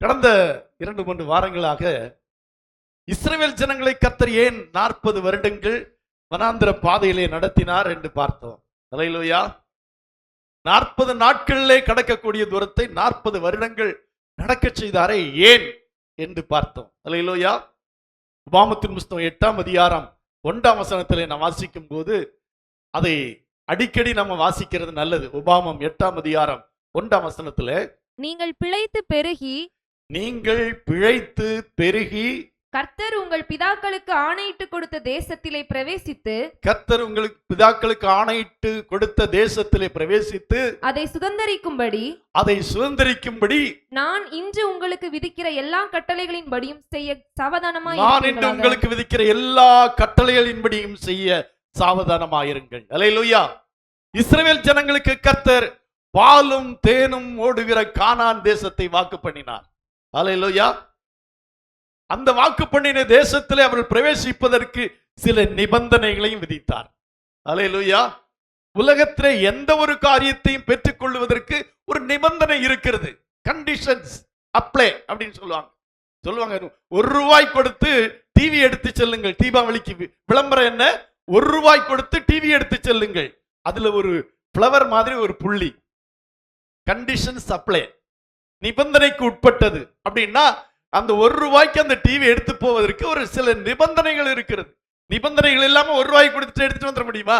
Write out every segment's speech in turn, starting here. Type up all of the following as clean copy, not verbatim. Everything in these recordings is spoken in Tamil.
கடந்த 2-3 வாரங்களாக இஸ்ரவேல் ஜனங்களை கர்த்தர் ஏன் 40 வருடங்கள் வனாந்திர பாதையிலே நடத்தினார் என்று பார்த்தோம். அல்லேலூயா. 40 நாட்களிலே கடக்கக்கூடிய தூரத்தை 40 வருடங்கள் நடக்க செய்தாரே ஏன் என்று பார்த்தோம். அல்லேலூயா. உபாமத்தின் புஸ்தகம் 8ஆம் அதிகாரம் 1ஆம் வசனத்திலே நாம் வாசிக்கும் போது அதை அடிக்கடி நம்ம வாசிக்கிறது நல்லது. உபாமம் 8ஆம் அதிகாரம் 1ஆம் வசனத்திலே, நீங்கள் பிழைத்து பெருகி கர்த்தர் உங்கள் பிதாக்களுக்கு ஆணையிட்டு கொடுத்த தேசத்திலே பிரவேசித்து கர்த்தர் உங்களுக்கு பிதாக்களுக்கு ஆணையிட்டு கொடுத்த தேசத்திலே பிரவேசித்து அதை சுதந்தரிக்கும்படி நான் இன்று உங்களுக்கு விதிக்கிற எல்லா கட்டளைகளின்படியும் செய்ய சாவதானமாயிருங்கள். அல்லேலூயா. இஸ்ரவேல் ஜனங்களுக்கு கர்த்தர் பாலும் தேனும் ஓடுகிற கானான் தேசத்தை வாக்கு பண்ணினார். அல்லேலூயா. அந்த வாக்கு பண்ணின தேசத்திலே அவர்கள் பிரவேசிப்பதற்கு சில நிபந்தனைகளையும் விதித்தார். அல்லேலூயா. உலகத்திலே எந்த ஒரு காரியத்தையும் பெற்றுக் கொள்வதற்கு ஒரு நிபந்தனை இருக்கிறது. கண்டிஷன்ஸ் அப்ளை அப்படின்னு சொல்லுவாங்க. ₹1 கொடுத்து டிவி எடுத்து செல்லுங்கள். தீபாவளிக்கு விளம்பரம் என்ன? ₹1 கொடுத்து டிவி எடுத்து செல்லுங்கள். அதுல ஒரு பிளவர் மாதிரி ஒரு புள்ளி. கண்டிஷன்ஸ் அப்ளை, நிபந்தனைக்கு உட்பட்டது. அப்படின்னா அந்த ₹1 அந்த டிவி எடுத்து போவதற்கு ஒரு சில நிபந்தனைகள் இருக்கிறது. நிபந்தனைகள் இல்லாம ₹1 கொடுத்துட்டு எடுத்துட்டு வந்துட முடியுமா?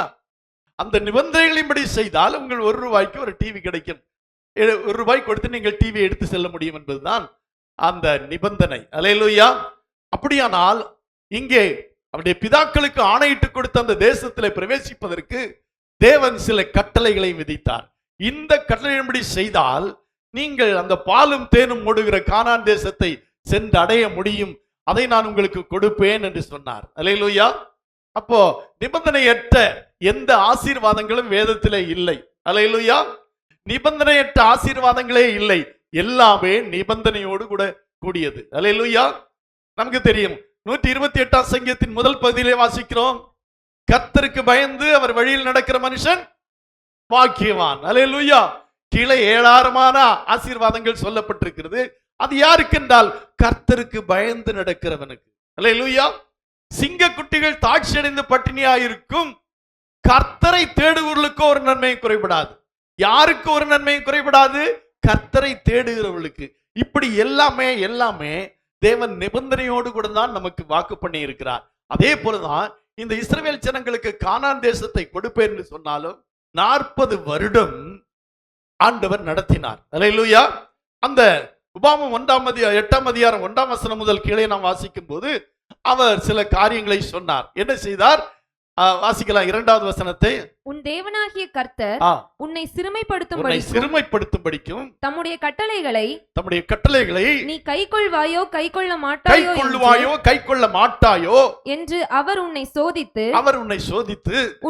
அந்த நிபந்தனைகளின்படி செய்தால் உங்கள் ₹1 ஒரு டிவி கிடைக்கும். ₹1 கொடுத்து நீங்கள் டிவி எடுத்து செல்ல முடியும் என்பதுதான் அந்த நிபந்தனை. அல்லேலூயா. அப்படியானால் இங்கே அவருடைய பிதாக்களுக்கு ஆணையிட்டு கொடுத்த அந்த தேசத்திலே பிரவேசிப்பதற்கு தேவன் சில கட்டளைகளை விதித்தார். இந்த கட்டளையின்படி செய்தால் நீங்கள் அந்த பாலும் தேனும் ஓடுகிற கானான் தேசத்தை சென்று அடைய முடியும். அதை நான் உங்களுக்கு கொடுப்பேன் என்று சொன்னார். அல்லேலூயா. அப்போ நிபந்தனையற்ற எந்த ஆசீர்வாதங்களும் வேதத்திலே இல்லை. அல்லேலூயா. நிபந்தனையற்ற ஆசீர்வாதங்களே இல்லை. எல்லாமே நிபந்தனையோடு கூட கூடியது. அல்லேலூயா. நமக்கு தெரியும் 128ஆம் சங்கீதத்தின் முதல் பகுதியிலே வாசிக்கிறோம், கர்த்தருக்கு பயந்து அவர் வழியில் நடக்கிற மனுஷன் பாக்கியவான். அல்லேலூயா. கீழே 7000மான ஆசீர்வாதங்கள் சொல்லப்பட்டிருக்கிறது. அது யாருக்கு என்றால் கர்த்தருக்கு பயந்து நடக்கிறவனுக்கு. அல்லேலூயா. சிங்கக்குட்டிகள் தாட்சி அடைந்து பட்டினியாயிருக்கும். கர்த்தரை தேடுகிறவர்களுக்கு ஒரு நன்மையும் குறைபடாது. யாருக்கு ஒரு நன்மையும் குறைபடாது? கர்த்தரை தேடுகிறவர்களுக்கு. இப்படி எல்லாமே தேவன் நிபந்தனையோடு கூட தான் நமக்கு வாக்கு பண்ணி இருக்கிறார். அதே போலதான் இந்த இஸ்ரவேல் ஜனங்களுக்கு கானான் தேசத்தை கொடுப்பேன் என்று சொன்னாலும் 40 வருடம் ஆண்டவர் நடத்தினார். அல்லேலூயா. அந்த உபாமம் 8ஆம் அதிகாரம் 1ஆம் வசனம் முதல் கீழே நாம் வாசிக்கும் போது அவர் சில காரியங்களை சொன்னார். என்ன செய்தார்? வாசிக்கலாம் 2வது வசனத்தை. உன் தேவனாகிய கர்த்தர் உன்னை சிறுமைப்படுத்தும்படிக்கும் தம்முடைய கட்டளைகளை நீ கைக்கொள்வாயோ கைக்கொள்ள மாட்டாயோ என்று அவர் உன்னை சோதித்து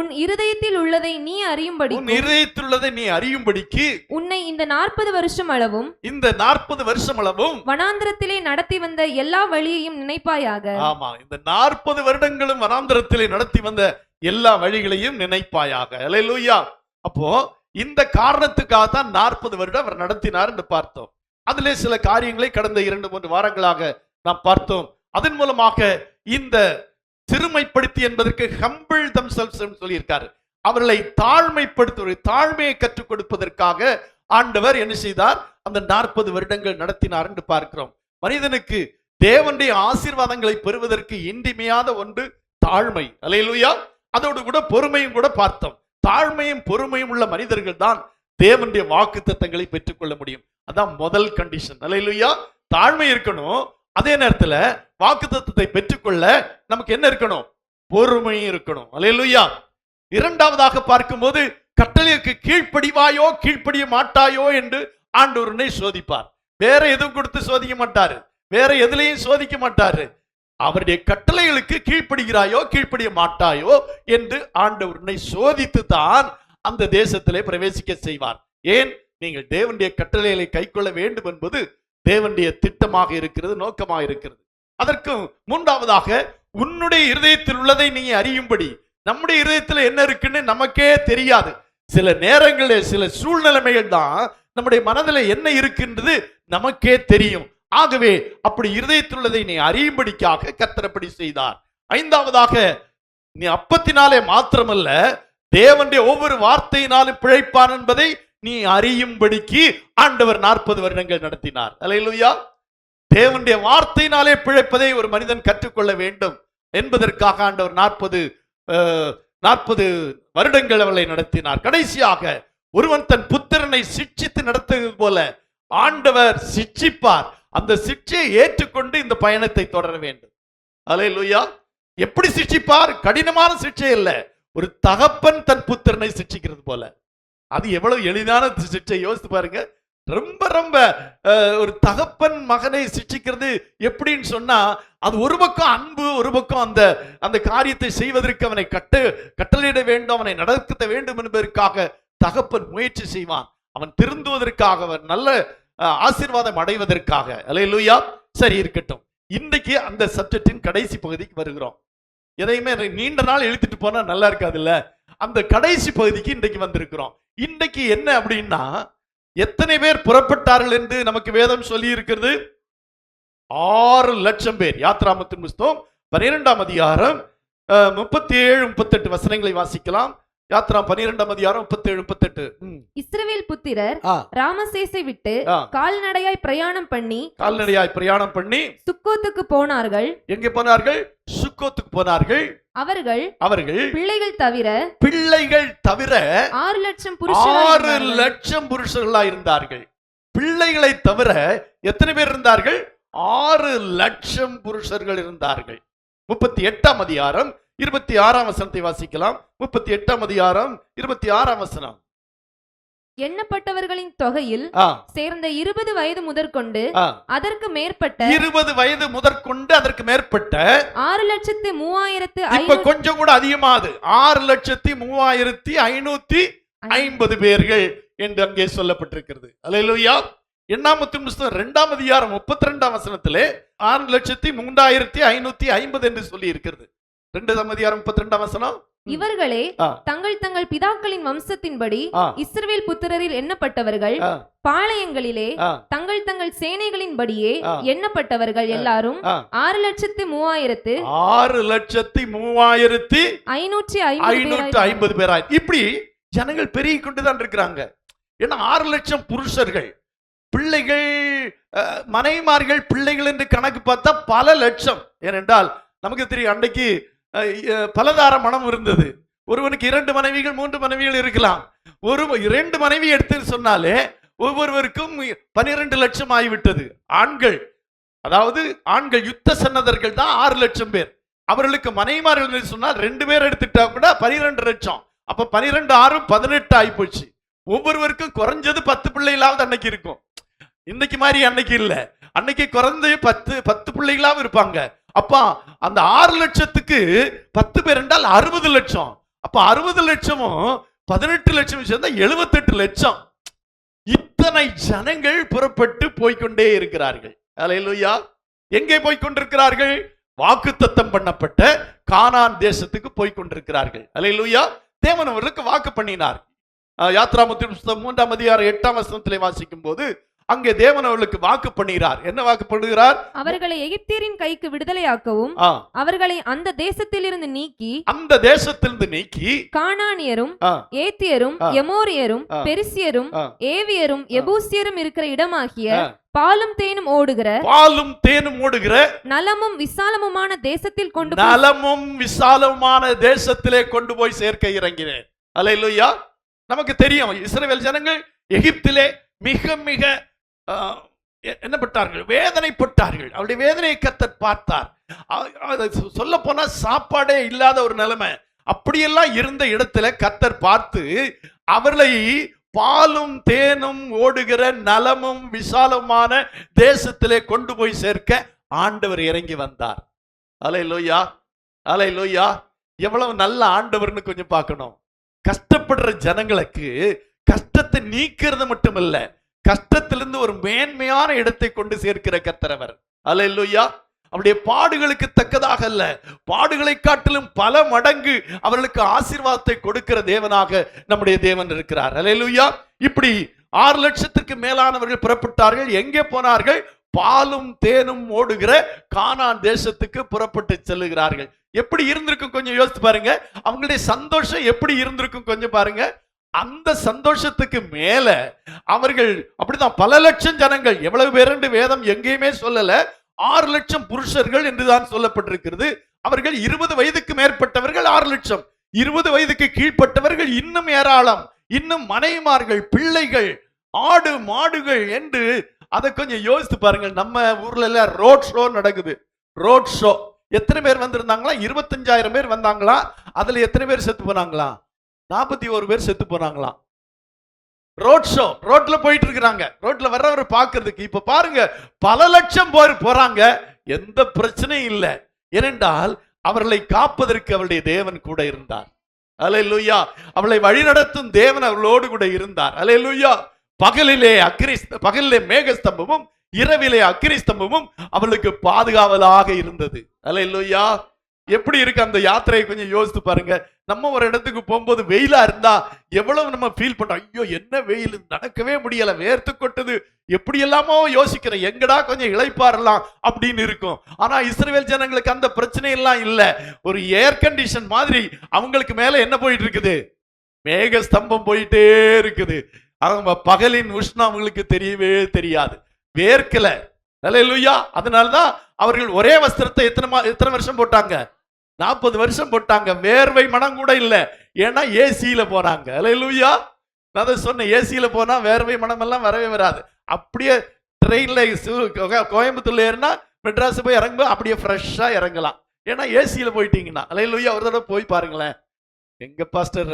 உன் இருதயத்தில் உள்ளதை நீ அறியும்படிக்கு உன்னை இந்த 40 வருஷம் அளவும் வனாந்திரத்திலே நடத்தி வந்த எல்லா வழியையும் நினைப்பாயாக. ஆமா, இந்த 40 வருடங்களும் வனாந்திரத்திலே நடத்தி வந்த எல்லா வழிகளையும் நினைப்பாயாக. அல்லேலூயா. அப்போ இந்த காரணத்துக்காக தான் 40 வருடம் அவர் நடத்தினார் என்று பார்த்தோம். அதிலே சில காரியங்களை கடந்த 2-3 வாரங்களாக நாம் பார்த்தோம். அதன் மூலமாக இந்த சிறுமைப்படுத்தி என்பதற்கு ஹம்பிள் themselves சொல்லியிருக்காரு. அவர்களை தாழ்மையை கற்றுக் கொடுப்பதற்காக ஆண்டவர் என்ன செய்தார்? அந்த 40 வருடங்கள் நடத்தினார் என்று பார்க்கிறோம். மனிதனுக்கு தேவனுடைய ஆசீர்வாதங்களை பெறுவதற்கு இன்றியமையாத ஒன்று தாழ்மை. அல்லேலூயா. அதோடு கூட பொறுமையும் கூட பார்த்தோம். தாழ்மையும் பொறுமையும் உள்ள மனிதர்கள் தான் தேவனுடைய வாக்குத்தத்தங்களை பெற்றுக்கொள்ள முடியும். அதான் முதல் கண்டிஷன். அல்லேலூயா. தாழ்மை இருக்கணும். அதே நேரத்தில் வாக்குத்தத்தத்தை பெற்றுக்கொள்ள நமக்கு என்ன இருக்கணும்? பொறுமையும் இருக்கணும். அல்லேலூயா. இரண்டாவதாக பார்க்கும்போது கட்டளைக்கு கீழ்ப்படிவாயோ கீழ்ப்படிய மாட்டாயோ என்று ஆண்டவரை சோதிப்பார். வேற எதுவும் கொடுத்து சோதிக்க மாட்டாரு. வேற எதுலையும் சோதிக்க மாட்டாரு. அவருடைய கட்டளைகளுக்கு கீழ்ப்படுகிறாயோ கீழ்ப்படிய மாட்டாயோ என்று ஆண்டவரை சோதித்து தான் அந்த தேசத்திலே பிரவேசிக்க செய்வார். ஏன்? நீங்கள் தேவனுடைய கட்டளைகளை கைக்கொள்ள வேண்டும் என்பது தேவனுடைய திட்டமாக இருக்கிறது, நோக்கமாக இருக்கிறது. அதற்கு மூன்றாவதாக உன்னுடைய இருதயத்தில் உள்ளதை நீ அறியும்படி. நம்முடைய இருதயத்தில் என்ன இருக்குன்னு நமக்கே தெரியாது. சில நேரங்களில் சில சூழ்நிலைமைகள் தான் நம்முடைய மனதில் என்ன இருக்குன்றது நமக்கே தெரியும். ஆகவே அப்படி இருதயத்தில் உள்ளதை நீ அறியும்படிக்காக கர்த்தர் அப்படி செய்தார். ஐந்தாவதாக, நீ அப்பத்தினாலே மாத்திரமல்ல தேவனுடைய ஒவ்வொரு வார்த்தையினாலும் பிழைப்பான் என்பதை நீ அறியும்படிக்கு ஆண்டவர் 40 வருடங்கள் நடத்தினார். அல்லேலூயா. தேவனுடைய வார்த்தையினாலே பிழைப்பதை ஒரு மனிதன் கற்றுக்கொள்ள வேண்டும் என்பதற்காக ஆண்டவர் 40 வருடங்கள் அவளை நடத்தினார். கடைசியாக, ஒருவன் தன் புத்திரனை சிட்சித்து நடத்துவது போல ஆண்டவர் சிட்சிப்பார். அந்த சிட்சையை ஏற்றுக்கொண்டு இந்த பயணத்தை தொடர வேண்டும். அல்லேலூயா. எப்படி சிட்சிப்பார்? கடினமான சிட்சை இல்ல, ஒரு தகப்பன் தன் புத்திரனை சிட்சிக்கிறது போல. அது எவ்வளவு எளிதான சிட்சை யோசித்து பாருங்க. ரொம்ப ரொம்ப ஒரு தகப்பன் மகனை சிட்சிக்கிறது எப்படின்னு சொன்னா, அது ஒரு பக்கம் அன்பு, ஒரு பக்கம் அந்த காரியத்தை செய்வதற்கு அவனை கட்டளையிட வேண்டும், அவனை நடத்த வேண்டும் என்பதற்காக தகப்பன் முயற்சி செய்வான். அவன் திருந்துவதற்காக, அவன் நல்ல ஆசீர்வாதம் அடைவதற்காக. அல்லேலூயா. சரி, இருக்கட்டும். இன்றைக்கு அந்த சப்ஜெக்டின் கடைசி பகுதிக்கு வருகிறோம். எதையுமே நீண்ட நாள் எழுதிட்டு போனா நல்லா இருக்காது இல்ல. அந்த கடைசி பகுதிக்கு இன்றைக்கு வந்திருக்கிறோம். இன்றைக்கு என்ன அப்படின்னா, எத்தனை பேர் புறப்பட்டார்கள் என்று நமக்கு வேதம் சொல்லி இருக்கிறது? 6 லட்சம் பேர். யாத்ராமத்தின் புஸ்தகம் 12ஆம் அதிகாரம் 37-38 வசனங்களை வாசிக்கலாம். யாத்ரா 12ஆம் அதிகாரம் 37-38. இஸ்ரவேல் புத்திரர் ராமசேசை விட்டு கால்நடையாய் பிரயாணம் பண்ணி சுக்கோத்துக்கு போனார்கள். எங்கே போனார்கள்? சுக்கோத்துக்கு போனார்கள். அவர்கள் பிள்ளைகள் தவிர 6 லட்சம் புருஷர்களாய் இருந்தார்கள். பிள்ளைகளை தவிர எத்தனை பேர் இருந்தார்கள்? 6 லட்சம் புருஷர்கள் இருந்தார்கள். 38ஆம் அதிகாரம் 26ஆம் வசனத்தை வாசிக்கலாம். 38ஆம் அதிகாரம் 26ஆம் வசனம். எண்ணப்பட்டவர்களின் தொகையில் சேர்ந்த 20 வயது முதற்கொண்டு அதற்கு மேற்பட்ட 6,03,550 கொஞ்சம் கூட அதிகமாது 6,03,550 பேர்கள் என்று அங்கே சொல்லப்பட்டிருக்கிறது. அல்லேலூயா. எண்ணாமத்தின் புஸ்தகம் 2ஆம் அதிகாரம் 32ஆம் வசனத்திலே 6,03,550 என்று சொல்லி இருக்கிறது. 2ஆம் அதிகாரம் 32ஆம் வசனம். இவர்களே தங்கள் பிதாக்களின் வம்சத்தின்படி இஸ்ரவேல் புத்திரரில் எண்ணப்பட்டவர்கள், பாளையங்களிலே தங்கள் சேனைகளின் படியே எண்ணப்பட்டவர்கள் எல்லாரும் 6,03,550 பேராய். இப்படி ஜனங்கள் பெருகி கொண்டுதான் இருக்கிறாங்க. ஏன்னா 6 லட்சம் புருஷர்கள், பிள்ளைகள், மனைவிமார்கள், பிள்ளைகள் என்று கணக்கு பார்த்தா பல லட்சம். ஏனென்றால் நமக்கு தெரியும், அன்றைக்கு பலதார மனம் இருந்தது. ஒருவனுக்கு 2 மனைவிகள் 3 மனைவிகள் இருக்கலாம். 2 மனைவி எடுத்து சொன்னாலே ஒவ்வொருவருக்கும் 12 லட்சம் ஆகிவிட்டது. ஆண்கள், அதாவது ஆண்கள் யுத்த சன்னதர்கள் தான் 6 லட்சம் பேர். அவர்களுக்கு மனைவிமார்கள் சொன்னால் 2 பேர் எடுத்துட்டா கூட 12 லட்சம். அப்ப 12 6 18 ஆகி போச்சு. ஒவ்வொருவருக்கும் குறைஞ்சது 10 பிள்ளைகளாவது அன்னைக்கு இருக்கும். இன்னைக்கு மாதிரி அன்னைக்கு இல்ல. அன்னைக்கு குறைஞ்ச 10 பிள்ளைகளாவும் இருப்பாங்க. அப்பா அந்த 6 லட்சத்துக்கு 10 பேர் என்றால் 60 லட்சம். அப்ப 60 லட்சமும் 18 லட்சம் சேர்ந்தா 78 லட்சம். இத்தனை ஜனங்கள் புறப்பட்டு போய்கொண்டே இருக்கிறார்கள். அல்லேலூயா. எங்கே போய்கொண்டிருக்கிறார்கள்? வாக்குத்தத்தம் பண்ணப்பட்ட கானான் தேசத்துக்கு போய்கொண்டிருக்கிறார்கள். அல்லேலூயா. தேவன் அவர்களுக்கு வாக்கு பண்ணினார். யாத்ராமத்தின் புஸ்தகம் 3ஆம் அதிகாரம் 8ஆம் வசனத்திலே வாசிக்கும் போது அங்கே தேவன் அவர்களுக்கு வாக்கு பண்ணுகிறார். என்ன வாக்கு பண்ணுகிறார்? அவர்களை எகிப்தியரின் கைக்கு விடுதலையாக்கவும் அவர்களை அந்த தேசத்திலிருந்து நீக்கி கானானியரும் ஏத்தியரும் எமோரியரும் பெரிசியரும் ஏவியரும் எபூசியரும் இருக்கிற இடமாகிய பாலும் தேனும் ஓடுகிற நலமும் விசாலமுமான தேசத்திலே கொண்டு போய் சேர்க்க இறங்கினேன். அல்லேலூயா. நமக்கு தெரியும், இஸ்ரவேல் ஜனங்கள் எகிப்திலே மிக மிக என்னப்பட்டார்கள், வேதனைப்பட்டார்கள். அவருடைய வேதனையை கர்த்தர் பார்த்தார். சொல்ல போனா சாப்பாடே இல்லாத ஒரு நிலைமை. அப்படியெல்லாம் இருந்த இடத்துல கர்த்தர் பார்த்து அவர்களை பாலும் தேனும் ஓடுகிற நலமும் விசாலமான தேசத்திலே கொண்டு போய் சேர்க்க ஆண்டவர் இறங்கி வந்தார். அல்லேலூயா. அல்லேலூயா. எவ்வளவு நல்ல ஆண்டவர்னு கொஞ்சம் பார்க்கணும். கஷ்டப்படுற ஜனங்களுக்கு கஷ்டத்தை நீக்கிறது மட்டுமல்ல, கஷ்டத்திலிருந்து ஒரு மேன்மையான இடத்தை கொண்டு சேர்க்கிற கர்த்தரவர். அல்லேலூயா. அவருடைய பாடுகளுக்கு தக்கதாக அல்ல, பாடுகளை காட்டிலும் பல மடங்கு அவர்களுக்கு ஆசீர்வாதத்தை கொடுக்கிற தேவனாக நம்முடைய தேவன் இருக்கிறார். அல்லேலூயா. இப்படி 6 லட்சத்துக்கு மேலானவர்கள் புறப்பட்டார்கள். எங்கே போனார்கள்? பாலும் தேனும் ஓடுகிற கானான் தேசத்துக்கு புறப்பட்டு செல்லுகிறார்கள். எப்படி இருந்திருக்கும் கொஞ்சம் யோசித்து பாருங்க. அவங்களுடைய சந்தோஷம் எப்படி இருந்திருக்கும் கொஞ்சம் பாருங்க. அந்த சந்தோஷத்துக்கு மேல அவர்கள் அப்படிதான் பல லட்சம் ஜனங்கள், எவ்வளவு பேர் என்று வேதம் எங்கேயுமே சொல்லல, 6 லட்சம் புருஷர்கள் என்றுதான் சொல்லப்பட்டிருக்கிறது. அவர்கள் 20 வயதுக்கு மேற்பட்டவர்கள் 6 லட்சம், 20 வயதுக்கு கீழ்ப்பட்டவர்கள் இன்னும் ஏராளம், இன்னும் மனைவிமார்கள், பிள்ளைகள், ஆடு மாடுகள் என்று அதை கொஞ்சம் யோசித்து பாருங்க. நம்ம ஊர்ல எல்லாம் ரோட் ஷோ நடக்குது. ரோட் ஷோ எத்தனை பேர் வந்திருந்தாங்களா? 25,000 பேர் வந்தாங்களா? அதுல எத்தனை பேர் செத்து போனாங்களா? 41 பேர் செத்து போனாங்களாம். ரோட் ஷோ, ரோட்ல போயிட்டு இருக்கிறாங்க, ரோட்ல வர்றவரை பார்க்கிறதுக்கு. இப்ப பாருங்க, பல லட்சம் பேர் போறாங்க, எந்த பிரச்சனையும் இல்லை. ஏனென்றால் அவர்களை காப்பதற்கு அவருடைய தேவன் கூட இருந்தார். அல்லேலூயா. அவளை வழிநடத்தும் தேவன் அவர்களோடு கூட இருந்தார். அல்லேலூயா. பகலிலே மேகஸ்தம்பமும் இரவிலே அக்கினி ஸ்தம்பமும் அவளுக்கு பாதுகாவலாக இருந்தது. அல்லேலூயா. எப்படி இருக்கு அந்த யாத்திரையை கொஞ்சம் யோசித்து பாருங்க. நம்ம ஒரு இடத்துக்கு போகும்போது வெயிலா இருந்தா எவ்வளவு நம்ம ஃபீல் பண்றோம். ஐயோ என்ன வெயில், நடக்கவே முடியல, வேர்த்து கொட்டுது, எப்படி எல்லாமோ யோசிக்கிறோம், எங்கடா கொஞ்சம் இளைப்பாறலாம் அப்படின்னு இருக்கும். ஆனா இஸ்ரவேல் ஜனங்களுக்கு அந்த பிரச்சனை எல்லாம் இல்ல. ஒரு ஏர் கண்டிஷன் மாதிரி அவங்களுக்கு மேல என்ன போயிட்டு இருக்குது? மேக ஸ்தம்பம் போயிட்டே இருக்குது. அவங்க பகலின் உஷ்ணம் அவங்களுக்கு தெரியவே தெரியாது, வேர்க்கல. அல்லேலூயா. அதனாலதான் அவர்கள் ஒரே வஸ்திரத்தை எத்தனை வருஷம் போட்டாங்க? 40 வருஷம் போட்டாங்க. வேர்வை மனம் கூட இல்ல, ஏன்னா ஏசியில போனாங்க. அல்லேலூயா. நான் அதை சொன்னேன், ஏசியில போனா வேர்வை மனம் எல்லாம் வரவே வராது. அப்படியே ட்ரெயின்ல கோயம்புத்தூர்ல ஏறினா மெட்ராஸ் போய் இறங்கும்போது அப்படியே ஃப்ரெஷ்ஷா இறங்கலாம், ஏன்னா ஏசியில போயிட்டீங்கன்னா. அல்லேலூயா. ஒரு தடவை போய் பாருங்களேன். எங்க பாஸ்டர்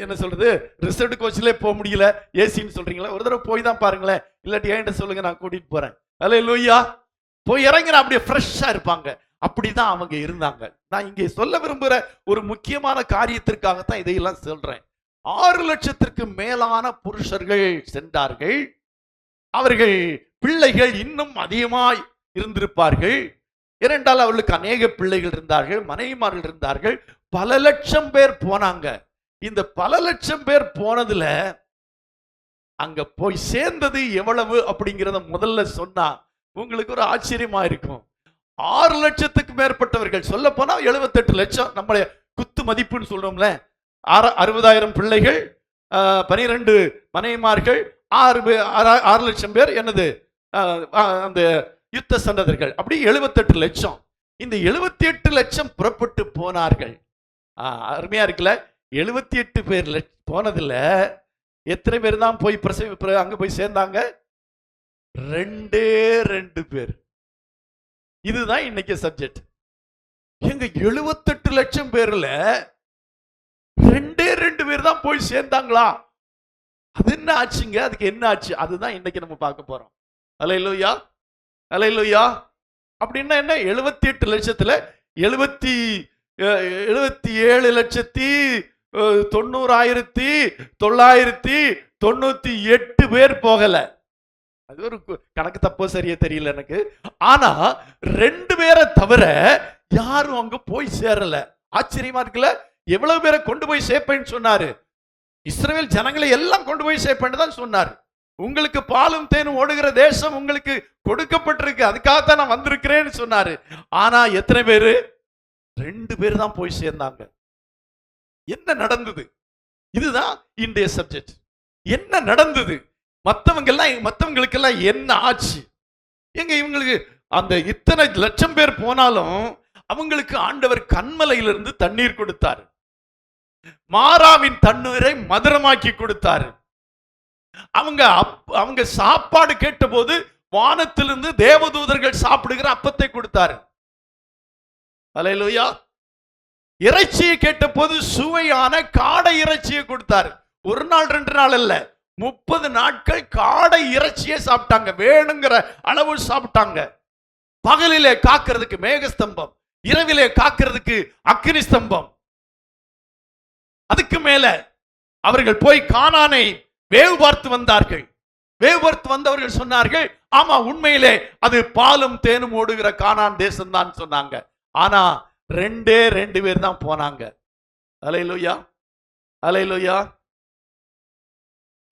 என்ன சொல்றது, ரிசர்வ் கோச்ல போக முடியல, ஏசின்னு சொல்றீங்களா? ஒரு தடவை போய் தான் பாருங்களேன், இல்லாட்டி என்கிட்ட சொல்லுங்க, நான் கூட்டிட்டு போறேன். அல்லேலூயா. போய் இறங்கினா அப்படியே ஃப்ரெஷ்ஷா இருப்பாங்க. அப்படிதான் அவங்க இருந்தாங்க. நான் இங்கே சொல்ல விரும்புகிற ஒரு முக்கியமான காரியத்திற்காகத்தான் இதையெல்லாம் சொல்றேன். 6 லட்சத்திற்கு மேலான புருஷர்கள் சென்றார்கள். அவர்கள் பிள்ளைகள் இன்னும் அதிகமாய் இருந்திருப்பார்கள். ஏனென்றால் அவர்களுக்கு அநேக பிள்ளைகள் இருந்தார்கள், மனைவிமார்கள் இருந்தார்கள். பல லட்சம் பேர் போனாங்க. இந்த பல லட்சம் பேர் போனதுல அங்க போய் சேர்ந்தது எவ்வளவு அப்படிங்கிறத முதல்ல சொன்னா உங்களுக்கு ஒரு ஆச்சரியமா இருக்கும். 6 லட்சத்துக்கு மேற்பட்டவர்கள், சொல்ல போனா 78 லட்சம், நம்மள குத்து மதிப்புன்னு சொல்றோம்ல. 60,000 பிள்ளைகள், 12 மனைவிமார்கள், 6 லட்சம் பேர் என்னது அந்த யுத்த சண்டதர்கள், அப்படி 78 லட்சம். இந்த 78 லட்சம் புறப்பட்டு போனார்கள். அருமையா இருக்குல்ல. 78 பேர் போனதுல எத்தனை பேர் தான் போய் அங்க போய் சேர்ந்தாங்க? 2 பேர். இதுதான் இன்னைக்கு சப்ஜெக்ட். எங்க 78 லட்சம் பேர்ல 2 பேர் தான் போய் சேர்ந்தாங்களா? அது என்ன ஆச்சுங்க? அதுக்கு என்ன ஆச்சு? அதுதான் இன்னைக்கு நம்ம பார்க்க போறோம். அல்லேலூயா. அல்லேலூயா. அப்படின்னா என்ன? 78 லட்சத்துல 77,90,998 பேர் போகல. அது ஒரு கணக்கு தப்போ சரியா தெரியல எனக்கு. ஆனா 2 பேரை தவிர யாரும் அங்க போய் சேரல. ஆச்சரியமா இருக்குல்ல. எவ்வளவு பேரை கொண்டு போய் சேர்ப்பேன்னு சொன்னாரு? இஸ்ரவேல் ஜனங்களை எல்லாம் கொண்டு போய் சேர்ப்பேன்னு தான் சொன்னார். உங்களுக்கு பாலும் தேனும் ஓடுகிற தேசம் உங்களுக்கு கொடுக்கப்பட்டிருக்கு, அதுக்காகத்தான் நான் வந்திருக்கிறேன்னு சொன்னாரு. ஆனா எத்தனை பேரு? 2 பேர் தான் போய் சேர்ந்தாங்க. என்ன நடந்தது? இதுதான் இன்றைய சப்ஜெக்ட். என்ன நடந்தது? மற்றவங்களுக்கெல்லாம் என்ன ஆச்சு? எங்க இவங்களுக்கு அந்த இத்தனை லட்சம் பேர் போனாலும் அவங்களுக்கு ஆண்டவர் கன்மலையிலிருந்து தண்ணீர் கொடுத்தார், மாறாவின் தண்ணீரை மதுரமாக்கி கொடுத்தாரு. அவங்க சாப்பாடு கேட்ட போது வானத்திலிருந்து தேவதூதர்கள் சாப்பிடுகிற அப்பத்தை கொடுத்தாரு. அல்லேலூயா. இறைச்சியை கேட்ட போது சுவையான காடை இறைச்சியை கொடுத்தாரு. 1 நாள் 2 நாள் அல்ல, 30 நாட்கள் காடை இறைச்சியை சாப்பிட்டாங்க. வேணுங்கிற அளவு சாப்பிட்டாங்க. பகலிலே காக்கிறதுக்கு மேகஸ்தம்பம், இரவிலே காக்கிறதுக்கு அக்கினி ஸ்தம்பம். அதுக்கு மேல அவர்கள் போய் கானானை வேவு பார்த்து வந்தார்கள். வேவு பார்த்து வந்தவர்கள் சொன்னார்கள், ஆமா உண்மையிலே அது பாலும் தேனும் ஓடுகிற கானான் தேசம் தான் சொன்னாங்க. ஆனா 2 பேர் தான் போனாங்க. அல்லேலூயா. அல்லேலூயா.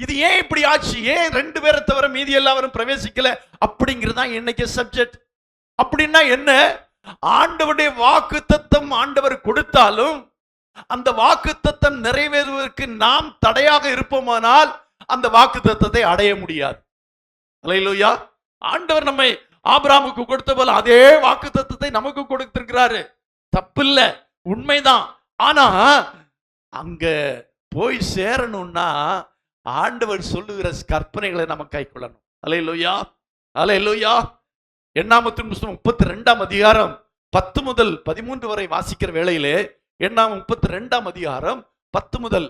இது ஏன் இப்படி ஆச்சு, ஏன் 2 பேரை தவிர மீதி எல்லாரும் பிரவேசிக்கல அப்படிங்கிறது தான் இன்னைக்கு சப்ஜெக்ட். அப்படின்னா என்ன? ஆண்டவருடைய வாக்குத்தத்தம் ஆண்டவர் கொடுத்தாலும் அந்த வாக்குத்தத்தம் நிறைவேறுவதற்கு நாம் தடையாக இருப்போமானால் அந்த வாக்குத்தத்தத்தை அடைய முடியாது. அல்லேலூயா. ஆண்டவர் நம்மை ஆபிரகாமுக்கு கொடுத்த போல அதே வாக்குத்தத்தத்தை நமக்கு கொடுத்திருக்கிறாரு. தப்பில்ல, உண்மைதான். ஆனா அங்க போய் சேரணும்னா ஆண்டவர் சொல்லுகிற கற்பனைகளை நம்ம கைக்கொள்ளணும். அல்லேலூயா, அல்லேலூயா. எண்ணாகமத்தின் புத்தகம் 32ஆம் அதிகாரம் 10 முதல் 13 வரை வாசிக்கிற வேளையிலே, எண்ணாகமம் 32ஆம் அதிகாரம் 10 முதல்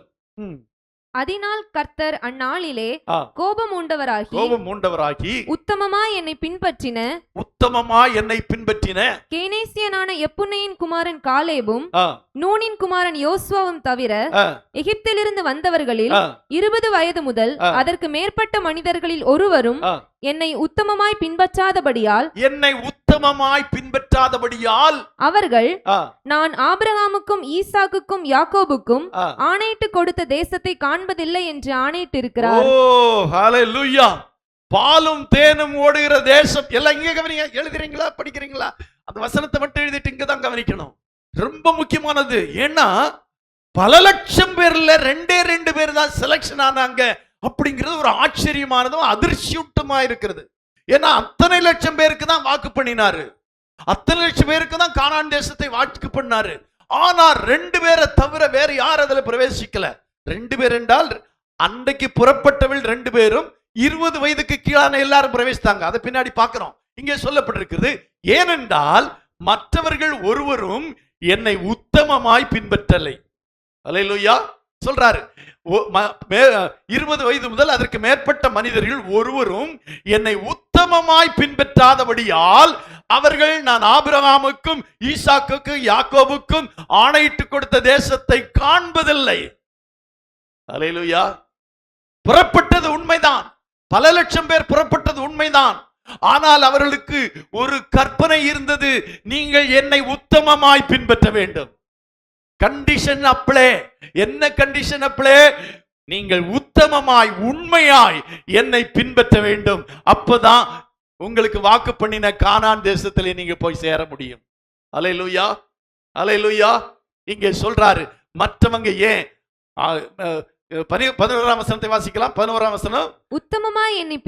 அதனால் கர்த்தர் அந்நாளிலே கோபம் உண்டவராகி உத்தமமாய் என்னை பின்பற்றின கேனேசியனான எப்புன்னேயின் குமாரன் காலேபும் நூனின் குமாரன் யோசுவாவும் தவிர எகிப்திலிருந்து வந்தவர்களில் 20 வயது முதல் அதற்கு மேற்பட்ட மனிதர்களில் ஒருவரும் என்னை உத்தமமாய் பின்பற்றாதபடியால் அவர்கள் நான் ஆபிரகாமுக்கும் ஈசாக்குக்கும் யாக்கோபுக்கும் ஆணையிட்டு கொடுத்த தேசத்தை காண்பதில்லை என்று ஆணையிட்டு இருக்கிறார். ஓ ஹல்லேலூயா. பாலும் தேனும் ஓடுகிற தேசம் எல்லாம் இங்க கவனிங்க. எழுதுறீங்களா, படிக்கிறீங்களா? அந்த வசனத்தை மட்டும் எழுதிட்டு இங்க தான் கவனிக்கணும். ரொம்ப முக்கியமானது. ஏன்னா பல லட்சம் பேர்ல 2 பேர் தான் செலக்ஷன் ஆனாங்க அப்படிங்கிறது ஒரு ஆச்சரியமானதும் அதிர்ச்சியூட்டமா இருக்கிறது. ஏன்னா அத்தனை லட்சம் பேருக்கு தான் வாக்கு பண்ணினாரு, அத்தனை லட்சம் பேருக்கு தான் கானான் தேசத்தை வாக்கு பண்ணாரு. ஆனா 2 பேரை தவிர வேற யார் அதுல பிரவேசிக்கல. 2 பேர் என்றால் அன்றைக்கு புறப்பட்டவள் 2 பேரும் 20 வயதுக்கு கீழான எல்லாரும் பிரவேசித்தாங்க. அதை பின்னாடி பார்க்கிறோம். இங்கே சொல்லப்பட்டிருக்கிறது, ஏனென்றால் மற்றவர்கள் ஒருவரும் என்னை உத்தமமாய் பின்பற்றலை. அல்லேலூயா சொல்றாரு. 20 வயது முதல் அதற்கு மேற்பட்ட மனிதர்கள் ஒருவரும் என்னை உத்தமமாய் பின்பற்றாதபடியால் அவர்கள் நான் ஆபிரகாமுக்கும் ஈசாக்குக்கும் யாக்கோபுக்கும் ஆணையிட்டு கொடுத்த தேசத்தை காண்பதில்லை. அல்லேலூயா. புறப்பட்டது உண்மைதான், பல லட்சம் பேர் புறப்பட்டது உண்மைதான். ஆனால் அவர்களுக்கு ஒரு கற்பனை இருந்தது, நீங்கள் என்னை உத்தமமாய் பின்பற்ற வேண்டும். Condition apply. என்ன கண்டிஷன் அப்ளே? நீங்கள் உத்தமமாய் உண்மையாய் என்னை பின்பற்ற வேண்டும். அப்பதான் உங்களுக்கு வாக்கு பண்ணின கானான் தேசத்திலே நீங்க போய் சேர முடியும். அல்லேலூயா, அல்லேலூயா. இங்கே சொல்றாரு, மற்றவங்க ஏன் 11ஆம் வசனத்தை வாசிக்கலாம். 11ஆம் வசனம், உத்தமமாய் என்னை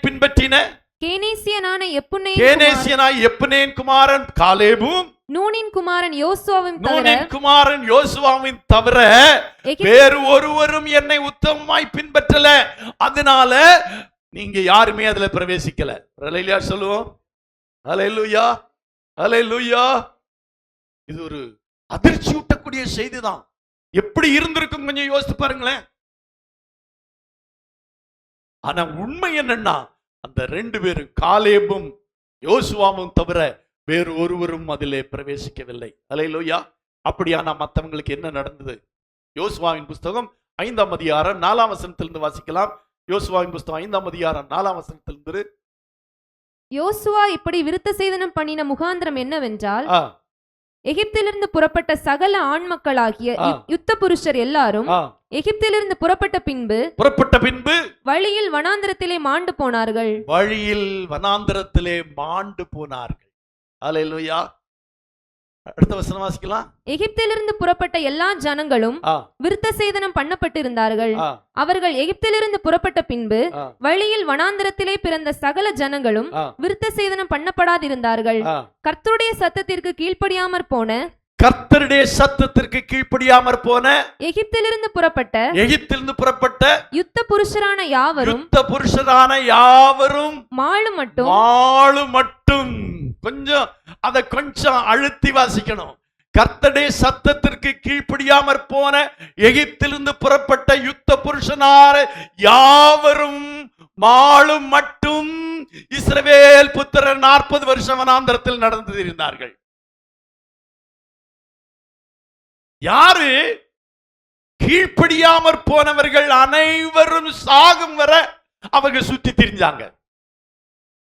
பின்பற்றின கேனேசியனான எப்புன்னேயின் குமாரன் காலேபும் நூனின் குமாரன் யோசுவாவும் தவிர வேறு ஒருவரும் என்னை உத்தமமாய் பின்பற்றல. அதனால நீங்க யாருமே அதுல பிரவேசிக்கல. அல்லேலூயா சொல்லுவோம். அல்லேலூயா, அல்லேலூயா. இது ஒரு அதிர்ச்சி ஊட்டக்கூடிய செய்தி தான். எப்படி இருந்திருக்கும் கொஞ்சம் யோசித்து பாருங்களேன். ஆனா உண்மை என்னன்னா, அந்த 2 பேரும் காலேபும் யோசுவாவும் தவிர வேறு ஒருவரும் அதிலே பிரவேசிக்கவில்லை. அல்லேலூயா. அப்படியானா மற்றவங்களுக்கு என்ன நடந்தது? யோசுவாவின் புஸ்தகம் 5ஆம் அதிகாரம் 4ஆம் வசனத்திலிருந்து வாசிக்கலாம். யோசுவாவின் புஸ்தகம் 5ஆம் அதிகாரம் 4ஆம் வசனத்திலிருந்து, யோசுவா இப்படி விருத்த சேதனம் பண்ணின முகாந்திரம் என்னவென்றால், எகிப்திலிருந்து புறப்பட்ட சகல ஆண் மக்களாகிய யுத்த புருஷர் எல்லாரும் எகிப்திலிருந்து புறப்பட்ட பின்பு வழியில் வனாந்திரத்திலே மாண்டு போனார்கள். அல்லேலூயா. அடுத்த வசனம் வாசிக்கலாம். எகிப்திலிருந்து புறப்பட்ட எல்லா ஜனங்களும் விருத்த சேதனம் பண்ணப்பட்டிருந்தார்கள். அவர்கள் எகிப்திலிருந்து புறப்பட்ட பின்பு வழியில் வனாந்திரத்திலே பிறந்த சகல ஜனங்களும் விருத்த சேதனம் பண்ணப்படாதிருந்தார்கள். கர்த்தருடைய சத்தத்திற்கு கீழ்ப்படியாமற் போன எகிப்திலிருந்து புறப்பட்ட யுத்த புருஷரான யாவரும் மாளு மட்டும் கொஞ்சம் அழுத்தி வாசிக்கணும். கர்த்தருடைய சத்தத்திற்கு கீழ்ப்படியாமற் போன எகிப்திலிருந்து புறப்பட்ட யுத்த புருஷனார யாவரும் மாளும் மட்டும் இஸ்ரவேல் புத்திரர் 40 வருஷம் வனாந்தரத்தில் நடந்து இருந்தார்கள். யாரு? கீழ்ப்படியாமற் போனவர்கள் அனைவரும் சாகும் வர அவங்க சுற்றி திரிஞ்சாங்க.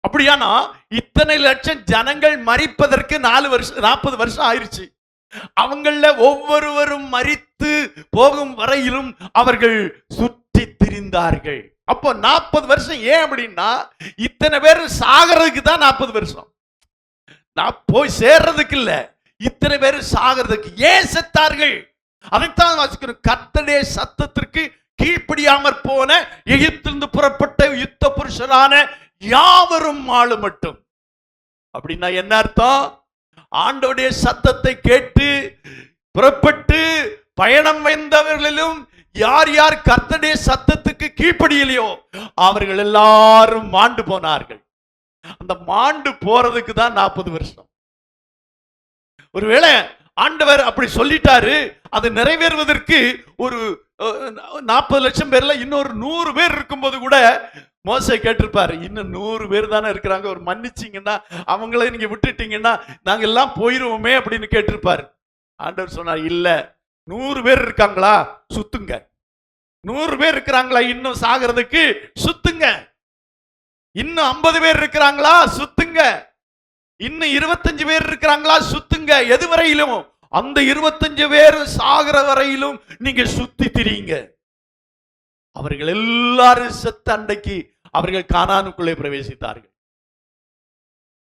அப்படியானா இத்தனை லட்சம் ஜனங்கள் மரிப்பதற்கு 40 வருஷம் ஆயிருச்சு. அவங்கள ஒவ்வொருவரும் மரித்து போகும் வரையிலும் அவர்கள் சுற்றி திரிந்தார்கள். அப்போ 40 வருஷம். ஏன் அப்படின்னா இத்தனை பேர் சாகிறதுக்கு தான் 40 வருஷம். நான் போய் சேர்றதுக்கு இல்ல, இத்தனை பேர் சாகிறதுக்கு. ஏன் செத்தார்கள்? அதைத்தான் வாசிக்கிறோம். கர்த்தருடைய சத்தத்திற்கு கீழ்ப்படியாமற் போன எகிப்திலிருந்து புறப்பட்ட யுத்த புருஷரான யாவரும் ஆளு மட்டும். அப்படின்னா என்ன அர்த்தம்? ஆண்டவருடைய சத்தத்தை கேட்டு புறப்பட்டு பயணம் வந்தவர்களிலும் யார் யார் கர்த்தருடைய சத்தத்துக்கு கீழ்ப்படியலையோ அவர்கள் எல்லாரும் மாண்டு போனார்கள். அந்த மாண்டு போறதுக்கு தான் 40 வருஷம். ஒருவேளை ஆண்டவர் அப்படி சொல்லிட்டாரு, அது நிறைவேறுவதற்கு ஒரு 40 லட்சம் பேர்ல இன்னொரு 100 பேர் இருக்கும்போது கூட மோசே கேட்டிருப்பாரு, இன்னும் 100 பேர் தானே இருக்கிறாங்க, ஒரு மன்னிச்சிங்கன்னா அவங்கள நீங்க விட்டுட்டீங்கன்னா நாங்க எல்லாம் போயிருவோமே அப்படின்னு கேட்டிருப்பாரு. ஆண்டவர் சொன்னார், இல்ல 100 பேர் இருக்காங்களா சுத்துங்க, 100 பேர் இருக்கிறாங்களா இன்னும் சாகிறதுக்கு சுத்துங்க, இன்னும் 50 பேர் இருக்கிறாங்களா சுத்துங்க, இன்னும் 25 பேர் இருக்கிறாங்களா சுத்துங்க. எது வரையிலும்? அந்த 25 பேர் சாகிற வரையிலும் நீங்க சுத்தி திரியுங்க. அவர்கள் எல்லாரும் செத்த அன்றைக்கு அவர்கள் கானானுக்குள்ளே பிரவேசித்தார்கள்.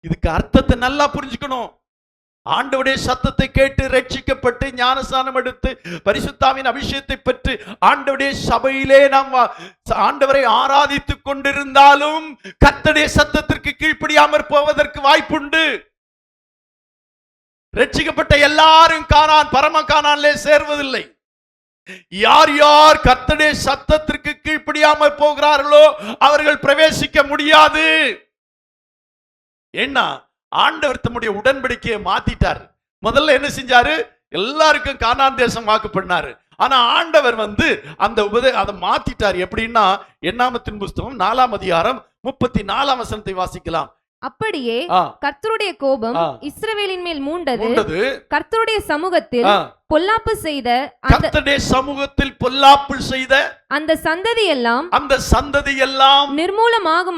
இதுக்கு அர்த்தத்தை நல்லா புரிஞ்சுக்கணும். ஆண்டவருடைய சத்தத்தை கேட்டு ரட்சிக்கப்பட்டு ஞானஸ்நானம் எடுத்து பரிசுத்தாவின் அபிஷேகத்தை பெற்று ஆண்டவருடைய சபையிலே நாம் ஆண்டவரை ஆராதித்துக் கொண்டிருந்தாலும் கர்த்தருடைய சத்தத்திற்கு கீழ்ப்படியாமற் போவதற்கு வாய்ப்புண்டு. ரட்சிக்கப்பட்ட எல்லாரும் கானான் பரம கானானிலே சேர்வதில்லை. யார் யார் கர்த்தருடைய சத்தத்திற்கு கீழ்ப்படியாமல் போகிறார்களோ அவர்கள் பிரவேசிக்க முடியாது. என்ன? ஆண்டவர் தம்முடைய உடன்படிக்கையை மாத்திட்டார். முதல்ல என்ன செஞ்சாரு? எல்லாருக்கும் கானான் தேசம் வாக்கு பண்ணாரு. ஆனா ஆண்டவர் அந்த அதை மாத்திட்டார். எப்படின்னா எண்ணாகமத்தின் புஸ்தகம் 4ஆம் அதிகாரம் 34ஆம் வசனத்தை வாசிக்கலாம். அப்படியே கர்த்தருடைய கோபம் இஸ்ரவேலின் மேல் மூண்டது. கர்த்தருடைய சமூகத்தில் பொல்லாப்பு செய்த கர்த்தருடைய சமூகத்தில் பொல்லாப்பு செய்த அந்த சந்ததி எல்லாம் நிர்மூலமாக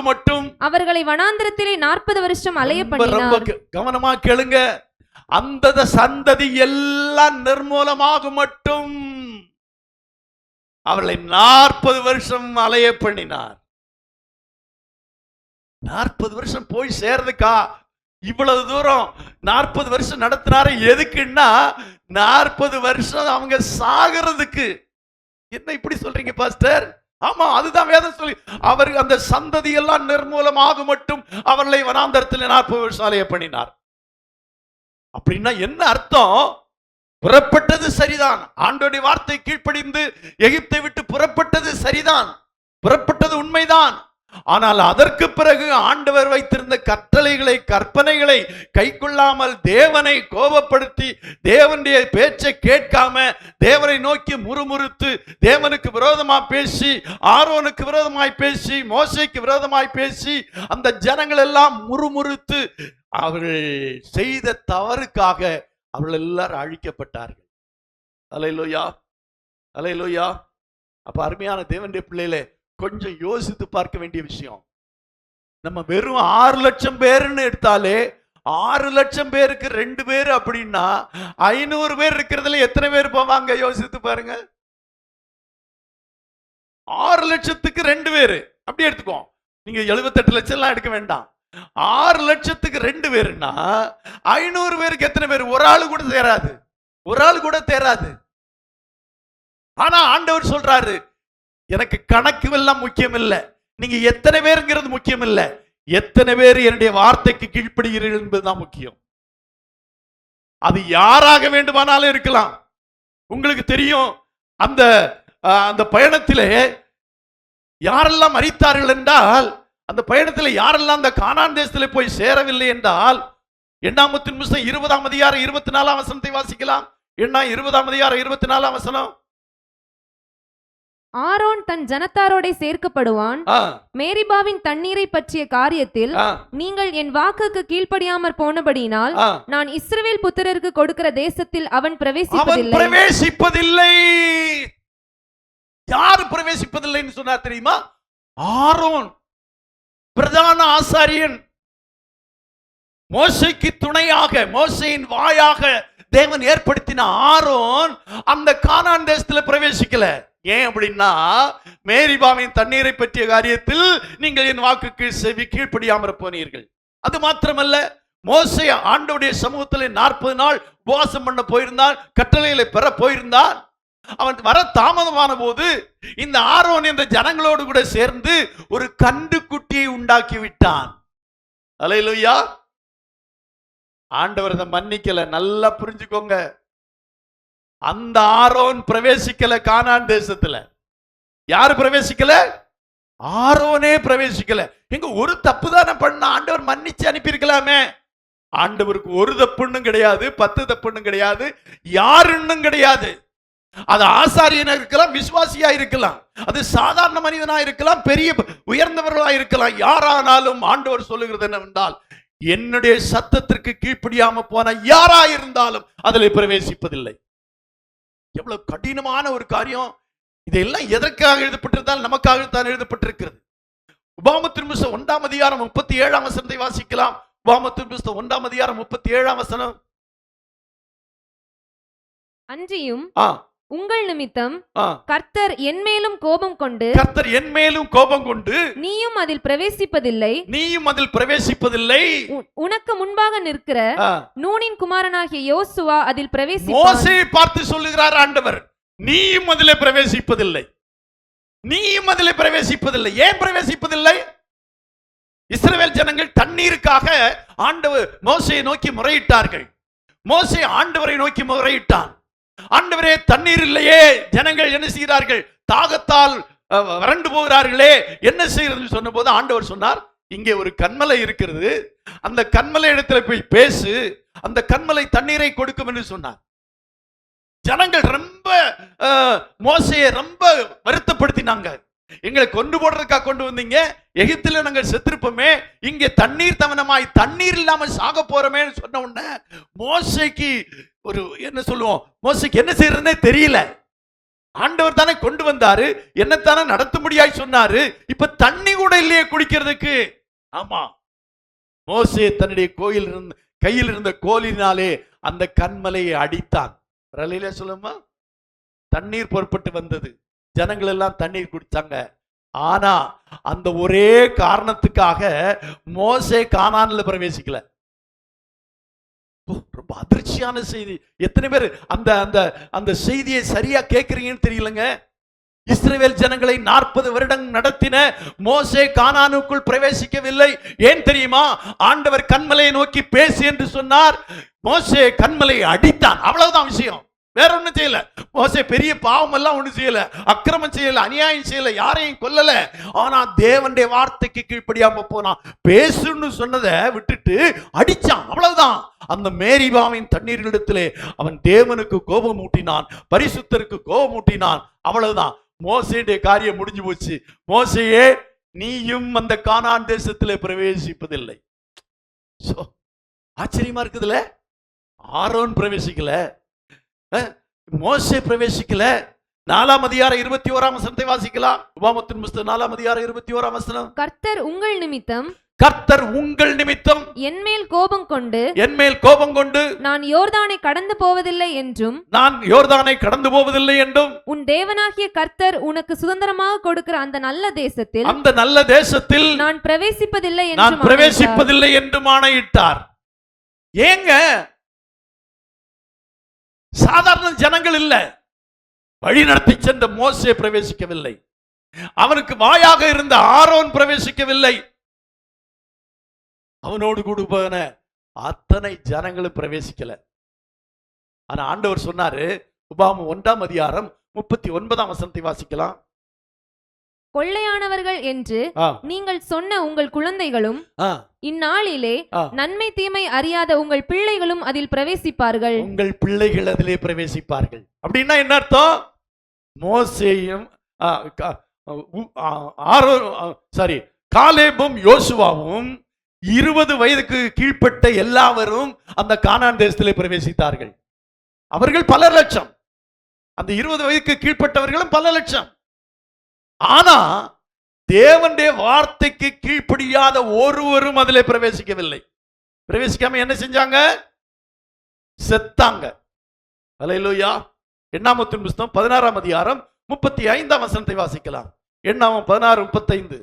மட்டும் அவர்களை வனாந்திரத்திலே 40 வருஷம் அலைய பண்ணினார். கவனமா கேளுங்க. அந்த சந்ததி எல்லாம் நிர்மூலமாக மட்டும் அவர்களை 40 வருஷம் அலைய பண்ணினார். 40 வருஷம் போய் சேர்றதுக்கா இவ்வளவு தூரம் 40 வருஷம் நடத்தினாரு? எதுக்குன்னா 40 வருஷம் அவங்க சாகிறதுக்கு. என்ன இப்படி சொல்றீங்க பாஸ்டர்? ஆமா, அதுதான் வேதம் சொல்லி. அவர் அந்த சந்ததி எல்லாம் நிர்மூலமாக மட்டும் அவர்களை வனாந்தரத்தில் 40 வருஷம் அலைய பண்ணினார். அப்படின்னா என்ன அர்த்தம்? புறப்பட்டது சரிதான், ஆண்டவருடைய வார்த்தை கீழ்ப்படிந்து எகிப்தை விட்டு புறப்பட்டது சரிதான், புறப்பட்டது உண்மைதான். ஆனால் அதற்கு பிறகு ஆண்டவர் வைத்திருந்த கட்டளைகளை கற்பனைகளை கைக்கொள்ளாமல் தேவனை கோபப்படுத்தி தேவனுடைய பேச்சை கேட்காம தேவனை நோக்கி முறுமுறுத்து தேவனுக்கு விரோதமாய் பேசி ஆரோனுக்கு விரோதமாய் பேசி மோசேக்கு விரோதமாய் பேசி அந்த ஜனங்கள் எல்லாம் முறுமுறுத்து அவர்கள் செய்த தவறுக்காக அவர்கள் எல்லாரும் அழிக்கப்பட்டார்கள். அல்லேலூயா, அல்லேலூயா. அப்ப அருமையான தேவனுடைய பிள்ளைகளே, கொஞ்சம் யோசித்து பார்க்க வேண்டிய விஷயம். நம்ம வெறும் 6 லட்சம் பேருன்னு எடுத்தாலே 6 லட்சம் பேருக்கு 2 பேர் அப்படின்னா 500 பேர் இருக்கிறதுல எத்தனை பேர் போவாங்க? யோசித்து பாருங்க. 6 லட்சத்துக்கு 2 பேரு அப்படி எடுத்துக்கோ. நீங்க 78 லட்சம் எல்லாம் எடுக்க வேண்டாம். 6 லட்சத்துக்கு 2 பேருன்னா 500 பேருக்கு எத்தனை பேர்? ஒரு ஆளு கூட தேராது, ஒரு ஆளு கூட தேராது. ஆனா ஆண்டவர் சொல்றாரு, எனக்கு கணக்கு எல்லாம் முக்கியம் இல்லை, நீங்க எத்தனை பேருங்கிறது முக்கியம் இல்லை, எத்தனை பேர் என்னுடைய வார்த்தைக்கு கீழ்ப்படுகிறீர்கள் என்பதுதான் முக்கியம். அது யாராக வேண்டுமானாலும் இருக்கலாம். உங்களுக்கு தெரியும், அந்த பயணத்திலே யாரெல்லாம் மரித்தார்கள் என்றால், அந்த பயணத்தில் யாரெல்லாம் அந்த கானான் தேசத்திலே போய் சேரவில்லை என்றால், எண்ணாகமத்தின் புஸ்தகம் 20ஆம் அதிகாரம் 24ஆம் வசனத்தை வாசிக்கலாம். 20ஆம் அதிகாரம் 24ஆம் வசனம். ஆரோன் தன் ஜனத்தாரோட சேர்க்கப்படுவான். மேரிபாவின் தண்ணீரை பற்றிய காரியத்தில் நீங்கள் என் வாக்குக்கு கீழ்ப்படியாமற் போனபடியினால் நான் இஸ்ரவேல் புத்திரருக்கு கொடுக்கிற தேசத்தில் அவன் பிரவேசிப்பதில்லை. யார் பிரவேசிப்பதில்லைன்னு சொன்னார் தெரியுமா? ஆரோன், பிரதான ஆசாரியன். மோசேக்கு துணையாக, மோசேயின் வாயாக தேவன் ஏற்படுத்தின ஆரோன் அந்த கானான் தேசத்துல பிரவேசிக்கல. ஏன் அப்படின்னா, மேரிபாவின் தண்ணீரை பற்றிய காரியத்தில் நீங்கள் என் வாக்குக்கு செவி கீழ்ப்படியாமல் போனீர்கள். அது மாத்திரமல்ல, மோசே ஆண்டவருடைய சமூகத்தில் 40 நாள் உபவாசம் பண்ண போயிருந்தான், கட்டளைகளை பெற போயிருந்தான். அவன் வர தாமதமான போது இந்த ஆரோன் என்ற ஜனங்களோடு கூட சேர்ந்து ஒரு கன்று குட்டியை உண்டாக்கி விட்டான். அல்லேலூயா. ஆண்டவர் அதை மன்னிக்கல. நல்லா புரிஞ்சுக்கோங்க, அந்த ஆரோன் பிரவேசிக்கல கானான் தேசத்துல. யாரு பிரவேசிக்கல? ஆரோனே பிரவேசிக்கல. எங்க ஒரு தப்பு தானே பண்ண, ஆண்டவர் மன்னிச்சு அனுப்பியிருக்கலாமே. ஆண்டவருக்கு ஒரு தப்புன்னு கிடையாது, 10 தப்புன்னு கிடையாது, யாருன்னும் கிடையாது. அது ஆசாரியனா இருக்கலாம், விசுவாசியா இருக்கலாம், அது சாதாரண மனிதனா இருக்கலாம், பெரிய உயர்ந்தவர்களா இருக்கலாம். யாரானாலும் ஆண்டவர் சொல்லுகிறது என்னவென்றால், என்னுடைய சத்தத்திற்கு கீழ்ப்படியாம போன யாரா இருந்தாலும் அதில் பிரவேசிப்பதில்லை. எவ்வளவு கடினமான ஒரு காரியம். இதெல்லாம் எதற்காக எழுதப்பட்டிருந்தால் நமக்காகத்தான் எழுதப்பட்டிருக்கிறது. உபாகமத்தின் புஸ்தகம் 1ஆம் அதிகாரம் 37ஆம் வசனத்தை வாசிக்கலாம். உபாகமத்தின் புஸ்தகம் 1ஆம் அதிகாரம் 37ஆம் வசனம். அன்றியும் உங்கள் நிமித்தம் கர்த்தர் என்மேலும் கோபம் கொண்டு நீயும் அதில் பிரவேசிப்பதில்லை. உனக்கு முன்பாக நிற்கிற நூனின் குமாரனாகிய யோசுவா அதில் பிரவேசிப்பான். மோசேயை பார்த்து சொல்லுகிறார் ஆண்டவர், நீயும் அதிலே பிரவேசிப்பதில்லை. ஏன் பிரவேசிப்பதில்லை? இஸ்ரவேல் ஜனங்கள் தண்ணீருக்காக ஆண்டவர் மோசேயை நோக்கி முறையிட்டார்கள். மோசே ஆண்டவரை நோக்கி முறையிட்டான். ஆண்டவரே, தண்ணீர் இல்லையே, ஜனங்கள் என்ன செய்கிறார்கள், தாகத்தால் வறண்டு போகிறார்களே, என்ன செய்யறது சொன்ன போது ஆண்டவர் சொன்னார், இங்கே ஒரு கன்மலை இருக்கிறது, அந்த கன்மலை இடத்துல போய் பேசு, அந்த கன்மலை தண்ணீரை கொடுக்கும் என்று சொன்னார். ஜனங்கள் ரொம்ப மோசேயை ரொம்ப வருத்தப்படுத்தினாங்க. எங்களை கொண்டு போடுறதுக்காக கொண்டு வந்தீங்க, எகிப்தில நாங்கள் செத்திருப்போமே, இங்கே தண்ணீர் தவனமாய் தண்ணீர் இல்லாம சாக போறோமே சொன்ன உடனே மோசேக்கு ஒரு என்ன சொல்லுவோம், மோசேக்கு என்ன செய்யறதுன்னே தெரியல. ஆண்டவர் தானே கொண்டு வந்தாரு, என்னத்தானே நடத்த முடியாது சொன்னாரு, இப்ப தண்ணி கூட இல்லையே குடிக்கிறதுக்கு. ஆமா, மோசே தன்னுடைய கையில் இருந்த கோலினாலே அந்த கன்மலையை அடித்தான். சொல்லுமா, தண்ணீர் புறப்பட்டு வந்தது, ஜனங்கள் எல்லாம் தண்ணீர் குடிச்சாங்க. ஆனா அந்த ஒரே காரணத்துக்காக மோசே கானான்ல பிரவேசிக்கல. ரொம்ப அதிர்ச்சியான செய்தி. எத்தனை பேர் அந்த அந்த அந்த செய்தியை சரியா கேட்கிறீங்கன்னு தெரியலங்க. இஸ்ரவேல் ஜனங்களை 40 வருடம் நடத்தின மோசே கானானுக்குள் பிரவேசிக்கவில்லை. ஏன் தெரியுமா? ஆண்டவர் கன்மலையை நோக்கி பேசு என்று சொன்னார். மோசே கன்மலையை அடித்தான், அவ்வளவுதான் விஷயம். வேற ஒண்ணும் செய்யல. மோசே பெரிய பாவம் எல்லாம் ஒண்ணு செய்யல, அக்கிரமம் செய்யல, அநியாயம் செய்யல, யாரையும் கொல்லல. ஆனா தேவனுடைய வார்த்தைக்கு கீழ்ப்படியாம போனான். பேசுன்னு சொன்னதை விட்டுட்டு அடிச்சான், அவ்வளவுதான். அந்த மேரிபாவின் தண்ணீரிடத்திலே அவன் தேவனுக்கு கோபம் ஊட்டினான், பரிசுத்தருக்கு கோபம் ஊட்டினான், அவ்வளவுதான். மோசேடைய காரியம் முடிஞ்சு போச்சு. மோசேயே, நீயும் அந்த கானான் தேசத்திலே பிரவேசிப்பதில்லை. ஆச்சரியமா இருக்குதுல. ஆரோன் பிரவேசிக்கல, மோசே பிரவேசிக்கல. 4ஆம் அதிகாரம் 21ஆம் வசனத்தை வாசிக்கலாம். உபாகமத்தின் புஸ்தகம் 4ஆம் அதிகாரம் 21ஆம் வசனம். கர்த்தர் உங்கள் நிமித்தம் என்மேல் கோபம் கொண்டு நான் யோர்தானை கடந்து போவதில்லை என்றும் உன் தேவனாகிய கர்த்தர் உனக்கு சுதந்திரமாக கொடுக்கிற அந்த நல்ல தேசத்தில் நான் பிரவேசிப்பதில்லை என்றும் ஆணையிட்டார். ஏங்க, சாதாரண ஜனங்கள் இல்ல, வழி நடத்தி சென்ற மோசே பிரவேசிக்கவில்லை, அவனுக்கு வாயாக இருந்த ஆரோன் பிரவேசிக்கவில்லை, அவனோடு கூட போன அத்தனை ஜனங்களும் பிரவேசிக்கல. ஆனா ஆண்டவர் சொன்னாரு, உபாகமம் 1ஆம் அதிகாரம் 39ஆம் வசனத்தை வாசிக்கலாம். கொள்ளையானவர்கள் என்று நீங்கள் சொன்ன உங்கள் குழந்தைகளும் இந்நாளிலே நன்மை தீமை அறியாத உங்கள் பிள்ளைகளும் அதில் பிரவேசிப்பார்கள். உங்கள் பிள்ளைகள் அதிலே பிரவேசிப்பார்கள். அப்படின்னா என்ன அர்த்தம்? மோசேயும் காலேபும் யோசுவாவும் 20 வயதுக்கு கீழ்ப்பட்ட எல்லாவரும் அந்த கானான் தேசத்திலே பிரவேசித்தார்கள். அவர்கள் பல லட்சம். அந்த 20 வயதுக்கு கீழ்ப்பட்டவர்களும் பல லட்சம். ஆனா தேவனுடைய வார்த்தைக்கு கீழ்ப்படியாத ஒருவரும் அதிலே பிரவேசிக்கவில்லை. பிரவேசிக்காம என்ன செஞ்சாங்க? செத்தாங்க. அல்லேலூயா. எண்ணாகமத்தின் புத்தகம் 16ஆம் அதிகாரம் 35ஆம் வசனத்தை வாசிக்கலாம். எண்ணாகமம் 16:35.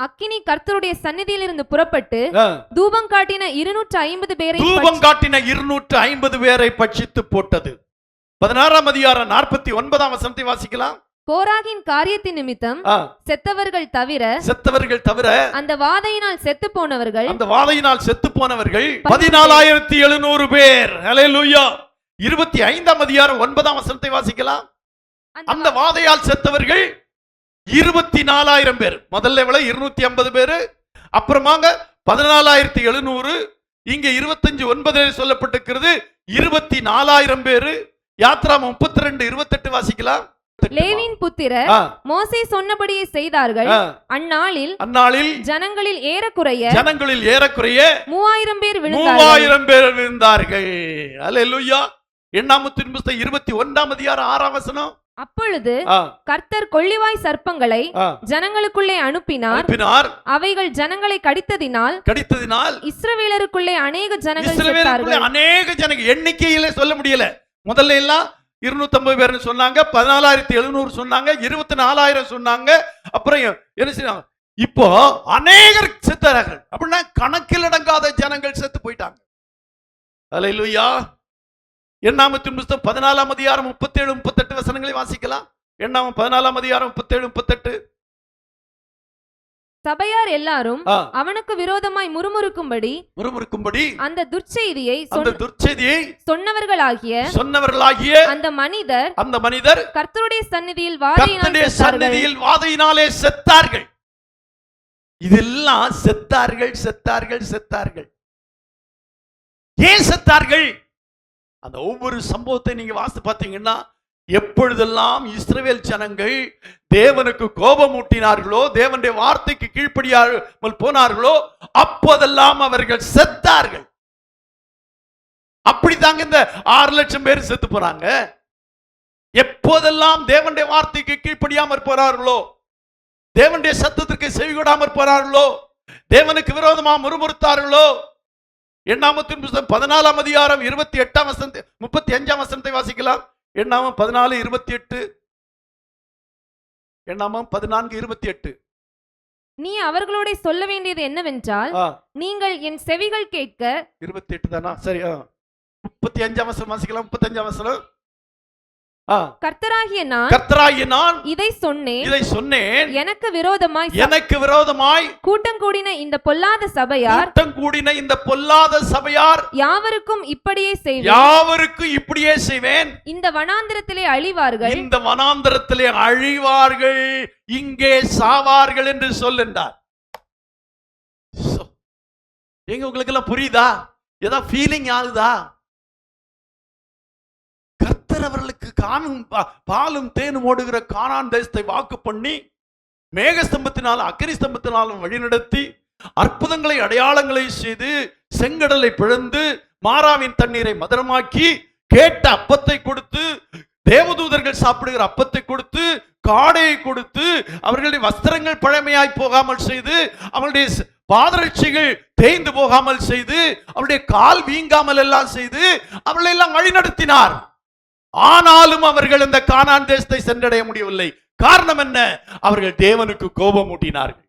அக்கினி கர்த்தருடைய சந்நிதியில் இருந்து புறப்பட்டு தூபம் காட்டின 250 பேரை பட்சித்து போட்டது. 16ஆம் அதிகாரம் 49ஆம் வசனத்தை வாசிக்கலாம். கோராகின் காரியத்தின் நிமித்தம் செத்தவர்கள் தவிர அந்த வாதையினால் செத்து போனவர்கள் 14,700 பேர். அல்லேலூயா. 25ஆம் அதிகாரம் 9ஆம் வசனத்தை வாசிக்கலாம். அந்த வாதையால் செத்தவர்கள் 24,000 பேர். முதல்ல எவ்வளவு? 250 பேரு. அப்புறமாங்க 14,700. இங்க 25:9 சொல்லப்பட்டிருக்கிறது 24,000 பேரு. யாத்ராகமம் 32:28 வாசிக்கலாம். லேவியின் புத்திரர் மோசே சொன்னபடியே செய்தார்கள். அந்நாளில் ஜனங்களில் ஏறக்குறைய 3,000 பேர் விழுந்தார்கள். அல்லேலூயா. எண்ணாகமத்தின் புத்தகம் 21ஆம் அதிகாரம் 6ஆம் வசனம். அப்பொழுது கர்த்தர் கொள்ளிவாய் சர்ப்பங்களை ஜனங்களுக்குள்ளே அனுப்பினார். அவைகள் ஜனங்களை கடித்ததினால் இஸ்ரவேலருக்குள்ளே அநேக ஜனங்கள் எண்ணிக்கையில சொல்ல முடியல. முதல்ல எல்லாம் 250 பேர் சொன்னாங்க, 14,700 சொன்னாங்க, 24,000 சொன்னாங்க. அப்புறம் என்ன செய்றாங்க? இப்போ அநேகர் செத்தார்கள். அப்படின்னா கணக்கில் அடங்காத ஜனங்கள் செத்து போயிட்டாங்க. அல்லேலூயா. எண்ணாகமத்தின் புத்தகம் 14ஆம் அதிகாரம் 37-38 வசனங்களை வாசிக்கலாம். எண்ணாகமம் 14ஆம் அதிகாரம் 37-38. சபையார் எல்லாரும் அவனுக்கு விரோதமாய் முறுமுறுக்கும்படி அந்த துர்ச்செய்தியை சொன்னவர்களாகிய அந்த மனிதர் கர்த்தருடைய சந்நிதியில் வாதையினாலே செத்தார்கள். இதெல்லாம் செத்தார்கள். ஏன் செத்தார்கள்? அந்த ஒவ்வொரு சம்பவத்தை நீங்க வாசித்து பார்த்தீங்கன்னா, எப்பொழுதெல்லாம் இஸ்ரவேல் ஜனங்கள் தேவனுக்கு கோபம் ஊட்டினார்களோ, தேவனுடைய வார்த்தைக்கு கீழ்ப்படியாமல் போனார்களோ, அப்போதெல்லாம் அவர்கள் செத்தார்கள். அப்படித்தாங்க இந்த 6 லட்சம் பேர் செத்து போறாங்க. எப்போதெல்லாம் தேவனுடைய வார்த்தைக்கு கீழ்ப்படியாமற் போறார்களோ, தேவனுடைய சத்தத்திற்கு செவிகொடாமற் போறார்களோ, தேவனுக்கு விரோதமா முறுமுறுத்தார்களோ. எண்ணாகமத்தின் புத்தகம் 14ஆம் அதிகாரம் 28ஆம் வசனத்தை 35ஆம் வசனத்தை வாசிக்கலாம். எண்ணாகமம் 14:28. எண்ணாகமம் 14:28. நீ அவர்களோட சொல்ல வேண்டியது என்னவென்றால், நீங்கள் என் செவிகள் கேட்க 28 தானா? சரி. 35ஆம் வசனம் வாசிக்கலாம். 35ஆம் வசனம். கர்த்தராகிய நான் இதை சொன்னேன். எனக்கு விரோதமாய் கூட்டம் கூடின இந்த பொல்லாத சபையார் யாவருக்கும் இப்படியே செய்வேன். இந்த வனாந்திரத்திலே அழிவார்கள், இங்கே சாவார்கள் என்று சொல்லுண்டார். எங்க உங்களுக்கு எல்லாம் புரியுதா? ஏதா ஃபீலிங் ஆகுதா? அவர்களுக்கு பாலும் தேனும் ஓடுகிற கானான் தேசத்தை வாக்கு பண்ணி, மேகஸ்தம்பத்தினாலும் அக்கினி ஸ்தம்பத்தினாலும் வழிநடத்தி, அற்புதங்களை அடையாளங்களை செய்து, செங்கடலை பிளந்து, மாறாவின் தண்ணீரை மதுரமாக்கி, கேட்ட அப்பத்தை கொடுத்து, தேவதூதர்கள் சாப்பிடுகிற அப்பத்தை கொடுத்து, காடையை கொடுத்து, அவர்களுடைய வஸ்திரங்கள் பழமையாய் போகாமல் செய்து, அவர்களுடைய பாதரட்சிகள் தேய்ந்து போகாமல் செய்து, அவருடைய கால் வீங்காமல் எல்லாம் செய்து, அவர்களை எல்லாம் வழிநடத்தினார். ஆனாலும் அவர்கள் இந்த கானான் தேசத்தை சென்றடைய முடியவில்லை. காரணம் என்ன? அவர்கள் தேவனுக்கு கோபம் ஊட்டினார்கள்,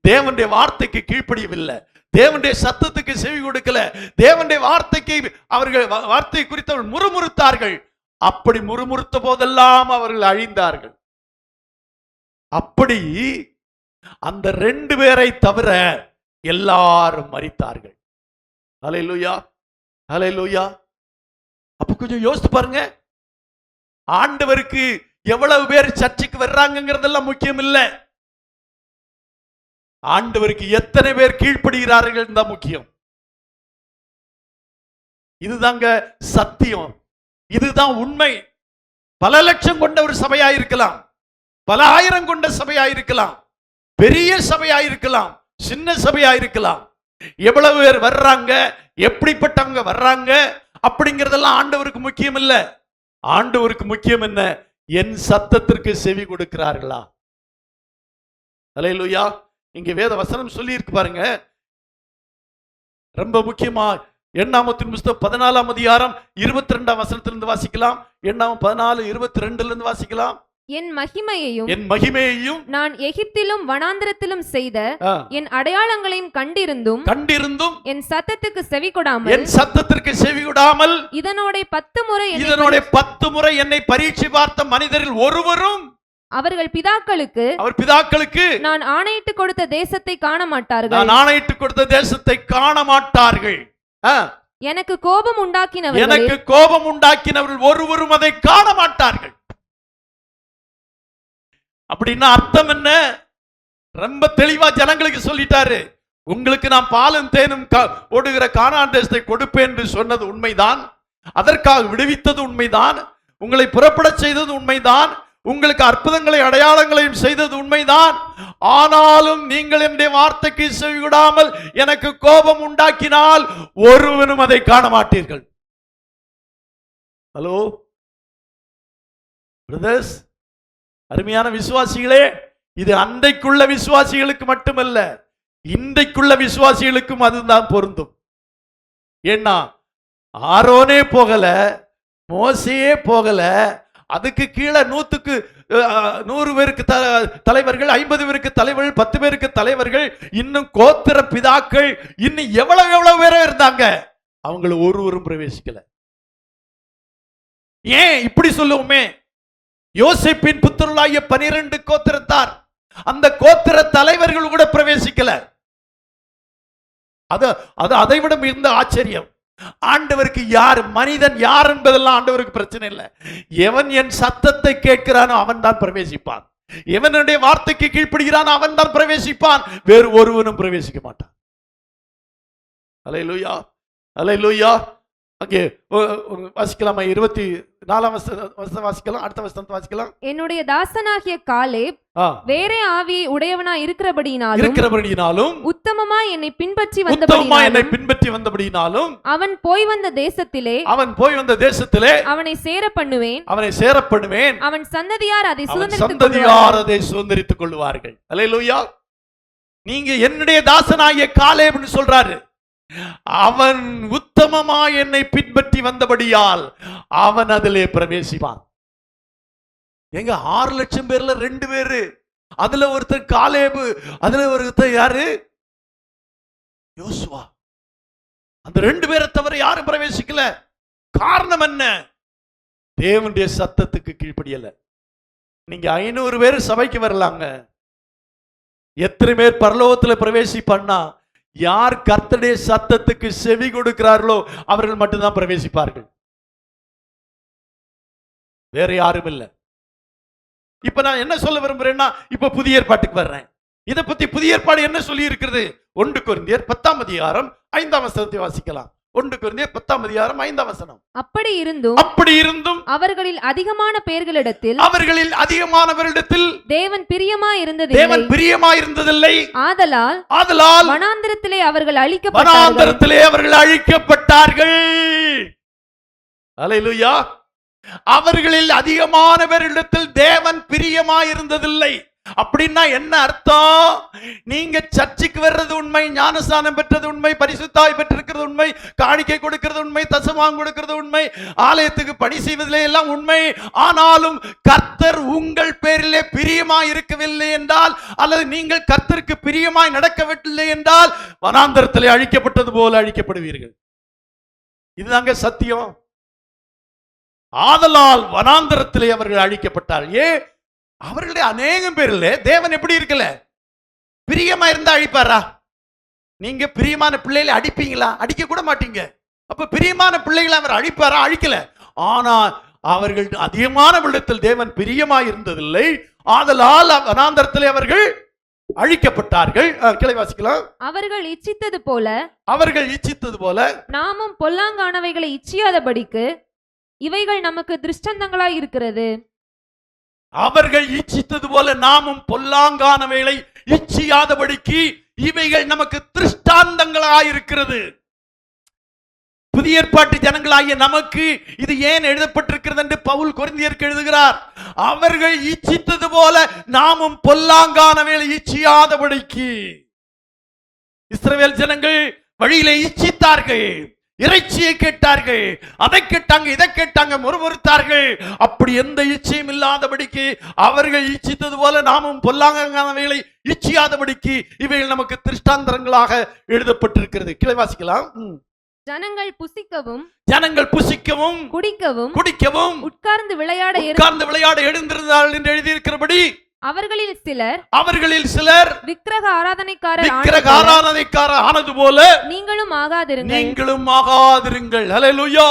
தேவனுடைய வார்த்தைக்கு கீழ்ப்படியவில்லை, தேவனுடைய சத்தத்துக்கு செவி கொடுக்கல, தேவனுடைய வார்த்தைக்கு அவர்கள் வார்த்தை குறித்து முறுமுறுத்தார்கள். அப்படி முறுமுறுத்த போதெல்லாம் அவர்கள் அழிந்தார்கள். அப்படி அந்த 2 பேரை தவிர எல்லாரும் மரித்தார்கள். அல்லேலூயா, அல்லேலூயா. அப்ப கொஞ்சம் யோசித்து பாருங்க. ஆண்டவருக்கு எவ்வளவு பேர் சர்ச்சுக்கு வர்றாங்கிறதெல்லாம் முக்கியம் இல்லை, ஆண்டவருக்கு எத்தனை பேர் கீழ்ப்படுகிறார்கள் தான் முக்கியம். இதுதாங்க சத்தியம், இதுதான் உண்மை. பல லட்சம் கொண்ட ஒரு சபையாயிருக்கலாம், பல ஆயிரம் கொண்ட சபையாயிருக்கலாம், பெரிய சபையாயிருக்கலாம், சின்ன சபையாயிருக்கலாம். எவ்வளவு பேர் வர்றாங்க, எப்படிப்பட்டவங்க வர்றாங்க அப்படிங்கிறதெல்லாம் ஆண்டவருக்கு முக்கியம் இல்லை. ஆண்டவருக்கு முக்கியம் என்ன? என் சத்தத்திற்கு செவி கொடுக்கிறார்களா? அல்லேலூயா. இங்க வேத வசனம் சொல்லி இருக்கு பாருங்க, ரொம்ப முக்கியமா. எண்ணாமத்தின் புஸ்தகம் 14ஆம் அதிகாரம் 22ஆம் வசனத்திலிருந்து வாசிக்கலாம். எண்ணாமம் 14:22 இருந்து வாசிக்கலாம். என் மகிமையையும் நான் எகிப்திலும் வனாந்திரத்திலும் செய்த என் அடையாளங்களையும் கண்டிருந்தும் என் சத்தத்துக்கு செவிகொடாமல் இதனோட 10 முறை என்னை பரீட்சை பார்த்த மனிதரில் ஒருவரும் அவர்கள் பிதாக்களுக்கு நான் ஆணையிட்டு கொடுத்த தேசத்தை காண மாட்டார்கள். எனக்கு கோபம் உண்டாக்கினவர்கள் ஒருவரும் அதை காண மாட்டார்கள். அப்படின்னா அர்த்தம் என்ன? ரொம்ப தெளிவா ஜனங்களுக்கு சொல்லிட்டாரு. உங்களுக்கு நான் பாலும் தேனும் ஓடுகிற கானான் தேசத்தை கொடுப்பேன் என்று சொன்னது உண்மைதான். அதற்காக விடுவித்தது உண்மைதான். உங்களை புறப்பட செய்தது உண்மைதான். உங்களுக்கு அற்புதங்களை அடையாளங்களையும் செய்தது உண்மைதான். ஆனாலும் நீங்கள் என்னுடைய வார்த்தைக்கு செவிகொடாமல் எனக்கு கோபம் உண்டாக்கினால் ஒருவனும் அதை காண மாட்டீர்கள். ஹலோ பிரதர்ஸ், அருமையான விசுவாசிகளே, இது அன்றைக்குள்ள விசுவாசிகளுக்கு மட்டுமல்ல, இன்றைக்குள்ள விசுவாசிகளுக்கும் அதுதான் பொருந்தும். ஏன்னா ஆரோனே போகல, மோசையே போகல, அதுக்கு கீழே 100 பேருக்கு தலைவர்கள், 50 பேருக்கு தலைவர்கள், 10 பேருக்கு தலைவர்கள், இன்னும் கோத்திர பிதாக்கள், இன்னும் எவ்வளவு பேரோ இருந்தாங்க. அவங்கள ஒருவரும் பிரவேசிக்கல. ஏன் இப்படி சொல்லுவோமே? யோசேப்பின் புத்திரர்களாகிய 12 கோத்திரத்தார், அந்த கோத்திர தலைவர்கள் கூட பிரவேசிக்கல. அதை விட மிகுந்த ஆச்சரியம். ஆண்டவருக்கு யார் மனிதன் யார் என்பதெல்லாம் ஆண்டவருக்கு பிரச்சனை இல்லை. எவன் என் சத்தத்தை கேட்கிறானோ அவன் தான் பிரவேசிப்பான். எவனுடைய வார்த்தைக்கு கீழ்ப்படுகிறானோ அவன் தான் பிரவேசிப்பான். வேறு ஒருவனும் பிரவேசிக்க மாட்டான். அல்லேலூயா, அல்லேலூயா. அங்கே வாசிக்கலாமா? 24ஆம் வசனம் வாசிக்கலாம். அடுத்த வசனத்தை வாசிக்கலாம். என்னுடைய தாசனாகிய காலேப் வேறே ஆவியை உடையவனாய் இருக்கிறபடியினாலும் உத்தமமாய் என்னை பின்பற்றி வந்தபடியினாலும் அவன் போய் வந்த தேசத்திலே அவனை சேர பண்ணுவேன். அவன் சந்ததியார் அதை சுதந்தரித்துக் கொள்வார்கள். அல்லேலூயா. நீங்க என்னுடைய தாசனாகிய காலேப்னு சொல்றாரு. அவன் உத்தமமாய் என்னை பின்பற்றி வந்தபடியால் அவன் அதிலே பிரவேசிப்பான். எங்க 6 லட்சம் பேர்ல 2 பேரு, அதுல ஒருத்தர் காலேபு, அதுல ஒருத்தர் யாரு? யோசுவா. அந்த 2 பேரை தவிர யாரும் பிரவேசிக்கல. காரணம் என்ன? தேவனுடைய சத்தத்துக்கு கீழ்ப்படியல. நீங்க 500 பேர் சபைக்கு வரலாங்க, எத்தனை பேர் பரலோகத்துல பிரவேசிப்பான்னா யார் கர்த்தருடைய சத்தத்துக்கு செவி கொடுக்கிறார்களோ அவர்கள் மட்டும்தான் பிரவேசிப்பார்கள். வேற யாரும் இல்லை. இப்ப நான் என்ன சொல்ல விரும்புறேன்னா, இப்ப புதிய ஏற்பாட்டுக்கு வர்றேன். இதை பத்தி புதிய ஏற்பாடு என்ன சொல்லி இருக்கிறது? 1 கொரிந்தியர் 10ஆம் அதிகாரம் 5ஆம் வசனத்தை வாசிக்கலாம். 1 கொரிந்தியர் 10ஆம் அதிகாரம் 5ஆம் வசனம். அப்படி இருந்தும் அவர்களில் அதிகமானவர்களிடத்தில் தேவன் பிரியமாயிருந்ததில்லை. ஆதலால் வனாந்திரத்திலே அவர்கள் அழிக்கப்பட்டார்கள். அல்லேலூயா. அவர்களில் அதிகமானவரிடத்தில் தேவன் பிரியமாயிருந்ததில்லை. அப்படின்னா என்ன அர்த்தம்? நீங்க சர்ச்சுக்கு வர்றது உண்மை, ஞானஸ்நானம் பெற்றது உண்மை, பரிசுத்தாய் பெற்றிருக்கிறது உண்மை, காணிக்கை கொடுக்கிறது உண்மை, தசமாம் கொடுக்கிறது உண்மை, ஆலயத்துக்கு பணி செய்வதிலே எல்லாம் உண்மை. ஆனாலும் கர்த்தர் உங்கள் பேரிலே பிரியமாய் இருக்கவில்லை என்றால், அல்லது நீங்கள் கர்த்தருக்கு பிரியமாய் நடக்கவில்லை என்றால் வனாந்தரத்திலே அழிக்கப்பட்டது போல அழிக்கப்படுவீர்கள். இதுதாங்க சத்தியம். ஆதலால் வனாந்தரத்திலே அவர்கள் அழிக்கப்பட்டார். அவர்களுடைய அநேகம் பேர்ல தேவன் எப்படி இருக்கல? பிரியமா இருந்தா அழிப்பாரா? நீங்க பிரியமான பிள்ளைகளை அடிப்பீங்களா? அடிக்க கூட மாட்டீங்க. அப்ப பிரியமான பிள்ளைகளை அவர் அழிப்பாரா? அழிக்கல. ஆனா அவர்கள் அதிகமான விடத்தில் தேவன் பிரியமா இருந்ததில்லை. ஆதலால் வனாந்தரத்திலே அவர்கள் அழிக்கப்பட்டார்கள். கிளை வாசிக்கலாம். அவர்கள் இச்சித்தது போல நாமும் பொல்லாங்கானவைகளை இச்சியாதபடிக்கு இவைகள் நமக்கு திருஷ்டாந்தங்களாய் இருக்கிறது. அவர்கள் இச்சித்தது போல நாமும் பொல்லாங்கானவைகளை இச்சியாதபடிக்கு இவைகள் நமக்கு திருஷ்டாந்தங்களாய் இருக்கிறது. புதிய ஏற்பாட்டு ஜனங்களாகிய நமக்கு இது ஏன் எழுதப்பட்டிருக்கிறது என்று பவுல் கொரிந்தியருக்கு எழுதுகிறார். அவர்கள் இச்சித்தது போல நாமும் பொல்லாங்கானவைகளை இச்சியாதபடிக்கு. இஸ்ரவேல் ஜனங்கள் வழியிலே இச்சித்தார்கள், இறைச்சியை கேட்டார்கள், அதை கேட்டாங்க, இதை கேட்டாங்க, முறுமுறுத்தார்கள். அப்படி எந்த இச்சையும் இல்லாதபடிக்கு அவர்கள் இச்சித்தது போல நாமும் பொல்லாங்கானவைகளை இச்சியாதபடிக்கு இவைகள் நமக்கு திருஷ்டாந்தரங்களாக எழுதப்பட்டிருக்கிறது. கீழே வாசிக்கலாம். ஜனங்கள் புசிக்கவும் குடிக்கவும் உட்கார்ந்து விளையாட எழுந்திருந்தார்கள் என்று எழுதியிருக்கிறபடி அவர்களில் சிலர் விக்கிரக ஆராதனைக்காரர் ஆனது போல நீங்களும் ஆகாதிருங்கள். ஹல்லேலூயா.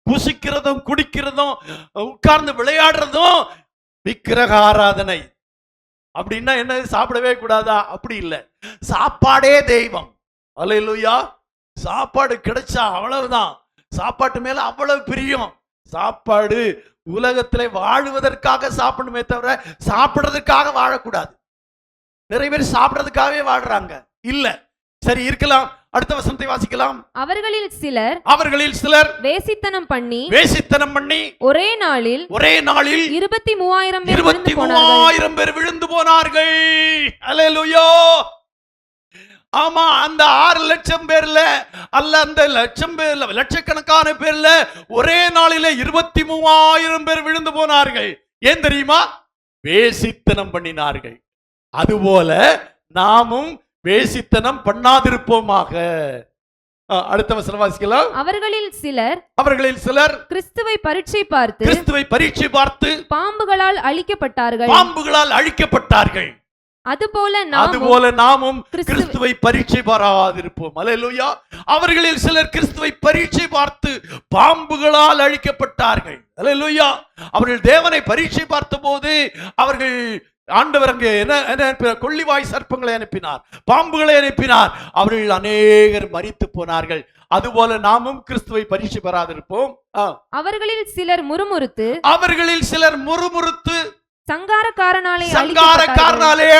புசிக்கிறதும் குடிக்கிறதும் உட்கார்ந்து விளையாடுறதும் விக்கிரக ஆராதனை. அப்படின்னா என்ன? சாப்பிடவே கூடாதா? அப்படி இல்லை, சாப்பாடே தெய்வம். ஹல்லேலூயா. சாப்பாடு கிடைச்சா அவ்வளவுதான், சாப்பாட்டு மேல அவ்வளவு பிரியம். சாப்பாடு உலகத்திலே வாழுவதற்காக சாப்பிடணுமே தவிர சாப்பிடுறதுக்காக வாழக்கூடாது. நிறைய பேர் சாப்பிடுறதுக்காகவே வாழ்றாங்க. இல்ல, சரி இருக்கலாம். அடுத்த வசனத்தை வாசிக்கலாம். அவர்களில் சிலர் வேசித்தனம் பண்ணி ஒரே நாளில் 23,000 பேர் விழுந்து போனார்கள். அல்லேலூயா. ஆமா, அந்த 6 லட்சம் பேர்ல அல்ல, அந்த லட்சக்கணக்கான பேர்ல ஒரே நாளிலே 23,000 பேர் விழுந்து போனார்கள். ஏன் தெரியுமா? வேசித்தனம் பண்ணினார்கள். அதுபோல நாமும் வேசித்தனம் பண்ணாதிருப்போமாக. அடுத்த வசனம் வாசிக்கலாம். அவர்களில் சிலர் கிறிஸ்துவை பரீட்சை பார்த்து பாம்புகளால் அழிக்கப்பட்டார்கள். அதுபோல நாமும் கிறிஸ்துவை பரீட்சை பாராதிருப்போம். அல்லேலூயா. அவர்களில் சிலர் கிறிஸ்துவை பரீட்சை பார்த்து பாம்புகளால் அழிக்கப்பட்டார்கள். அல்லேலூயா. அவர்கள் தேவனை பரீட்சை பார்த்த போது அவர்கள் ஆண்டவர் அங்கே என்ன கொள்ளிவாய் சர்ப்பங்களை அனுப்பினார், பாம்புகளை அனுப்பினார். அவர்கள் அநேகர் மரித்து போனார்கள். அதுபோல நாமும் கிறிஸ்துவை பரீட்சை பெறாதிருப்போம். அவர்களில் சிலர் முறுமுறுத்து சங்காரக்காரனாலே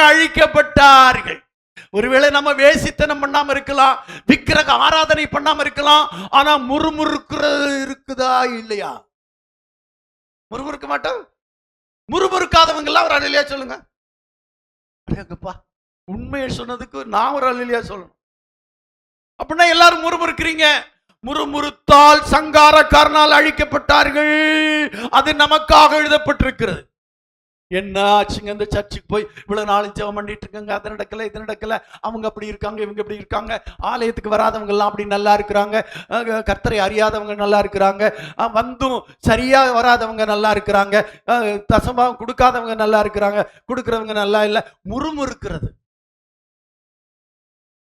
அழிக்கப்பட்டார்கள். ஒருவேளை நம்ம வேசித்தனம் பண்ணாம இருக்கலாம், விக்கிரக ஆராதனை பண்ணாம இருக்கலாம், ஆனா முறுமுறுக்கிறது இருக்குதா இல்லையா? முறுமுறுக்க மாட்டோம். முறுமுறுக்காதவங்க எல்லாம் ஒரு அல்லேலூயா சொல்லுங்க. உண்மையை சொன்னதுக்கு நான் ஒரு அல்லேலூயா சொல்லணும். அப்படின்னா எல்லாரும் முறுமுறுக்கிறீங்க. முறுமுறுத்தால் சங்காரக்காரனால் அழிக்கப்பட்டார்கள். அது நமக்காக எழுதப்பட்டிருக்கிறது. என்ன ஆச்சுங்க? இந்த சர்ச்சுக்கு போய் இவ்வளவு நாள் ஜெபம் பண்ணிட்டு இருக்காங்க, அது நடக்கல, இது நடக்கல, அவங்க அப்படி இருக்காங்க, இவங்க இப்படி இருக்காங்க, ஆலயத்துக்கு வராதவங்க எல்லாம் அப்படி நல்லா இருக்கிறாங்க, கர்த்தரை அறியாதவங்க நல்லா இருக்கிறாங்க, வந்தும் சரியா வராதவங்க நல்லா இருக்கிறாங்க, தசமாவும் கொடுக்காதவங்க நல்லா இருக்கிறாங்க, கொடுக்கிறவங்க நல்லா இல்லை. முறுமுறுக்கிறது.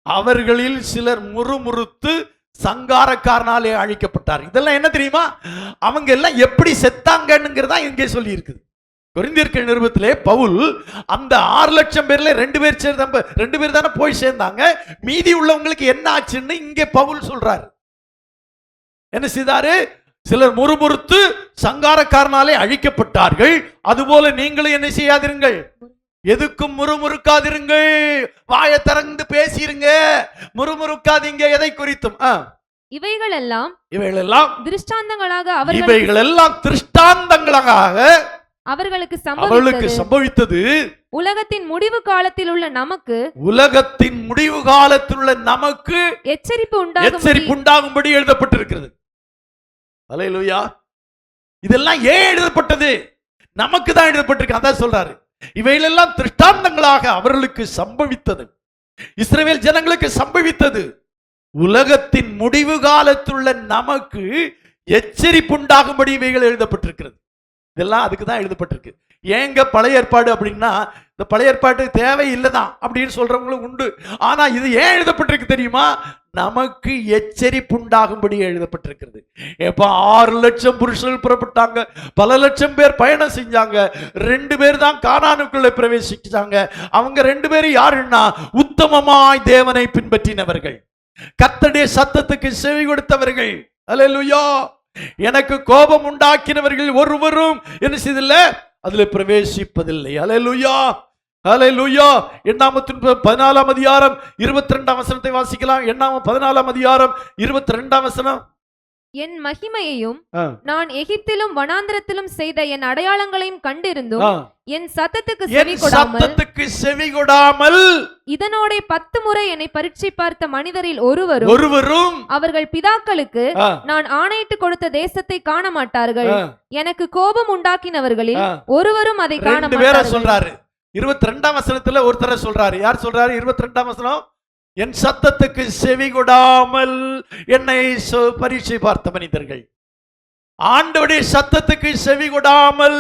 அவர்களில் சிலர் முறுமுறுத்து சங்காரக்காரனாலே அழிக்கப்பட்டார். இதெல்லாம் என்ன தெரியுமா? அவங்க எல்லாம் எப்படி செத்தாங்கன்னுங்கிறதா இங்கே சொல்லி இருக்குது. கொரிந்தியர் நிருபத்திலே பவுல் அந்த 6 லட்சம் பேர்ல 2 பேர் தானே போய் சேர்ந்தாங்க. மீதி உள்ளவங்களுக்கு என்ன ஆச்சுன்னு இங்கே பவுல் சொல்றாரு. என்ன செய்தாரு? சிலர் முறுமுறுத்து சங்காரக்காரனாலே அழிக்கப்பட்டார்கள். அதுபோல நீங்களும் என்ன செய்யாதிருங்கள், எதுக்கும் முறுமுறுக்காதிருங்கள். வாயை திறந்து பேசிருங்க, முறுமுறுக்காதீங்க. எதை குறித்தும் இவைகளெல்லாம் திருஷ்டாந்தங்களாக அவர்களுக்கு சம்பவித்தது. உலகத்தின் முடிவு காலத்தில் உள்ள நமக்கு எச்சரிப்பு உண்டாகும்படி எழுதப்பட்டிருக்கிறது. அல்லேலூயா. இதெல்லாம் ஏன் எழுதப்பட்டது? நமக்கு தான் எழுதப்பட்டிருக்கு. அதான் சொல்றாரு, இவைகளெல்லாம் திருஷ்டாந்தங்களாக அவர்களுக்கு சம்பவித்தது, இஸ்ரவேல் ஜனங்களுக்கு சம்பவித்தது. உலகத்தின் முடிவு காலத்துள்ள நமக்கு எச்சரிப்பு உண்டாகும்படி இவைகள் எழுதப்பட்டிருக்கிறது. இதெல்லாம் அதுக்கு தான் எழுதப்பட்டிருக்கு. ஏங்க பழைய ஏற்பாடு அப்படின்னா, இந்த பழைய ஏற்பாடு தேவையில்லைதான் அப்படின்னு சொல்றவங்களும் உண்டு. ஆனா இது ஏன் எழுதப்பட்டிருக்கு தெரியுமா? நமக்கு எச்சரிப்பு உண்டாகும்படி எழுதப்பட்டிருக்கிறது. எப்ப 6 லட்சம் புருஷர்கள் புறப்பட்டாங்க, பல லட்சம் பேர் பயணம் செஞ்சாங்க, 2 பேர் தான் கானானுக்குள்ள பிரவேசிச்சாங்க. அவங்க 2 பேரும் யாருன்னா, உத்தமமாய் தேவனை பின்பற்றினவர்கள், கர்த்தருடைய சத்தத்துக்கு செவி கொடுத்தவர்கள். அல்லேலூயா. எனக்கு கோபம் உண்டாக்கினவர்கள் ஒருவரும் என்ன செய்தில்ல, அதுல பிரவேசிப்பதில்லை. அல்லேலூயா. அல்லேலூயா. எண்ணாமத்தின் 14ஆம் அதிகாரம் 22ஆம் வசனத்தை வாசிக்கலாம். எண்ணாமம் 14ஆம் அதிகாரம் 22ஆம் வசனம். என் மகிமையையும் நான் எகிப்திலும் வனாந்திரத்திலும் செய்த என் அடையாளங்களையும் கண்டிருந்தும் என் சத்தத்துக்கு செவி கொடாமல் இதனோட 10 முறை என்னை பரீட்சை பார்த்த மனிதரில் ஒருவரும் அவர்கள் பிதாக்களுக்கு நான் ஆணையிட்டு கொடுத்த தேசத்தை காண மாட்டார்கள். எனக்கு கோபம் உண்டாக்கினவர்களில் ஒருவரும் அதை காண மாட்டார்கள். சொல்றாரு 22ஆம் வசனத்துல ஒருத்தர் சொல்றாரு. யார் சொல்றாரு? 22ஆம் வசனம், என் சத்தத்துக்கு செவி கொடாமல் என்னை பரீட்சை பார்த்த மனிதர்கள். ஆண்டவருடைய சத்தத்துக்கு செவி கொடாமல்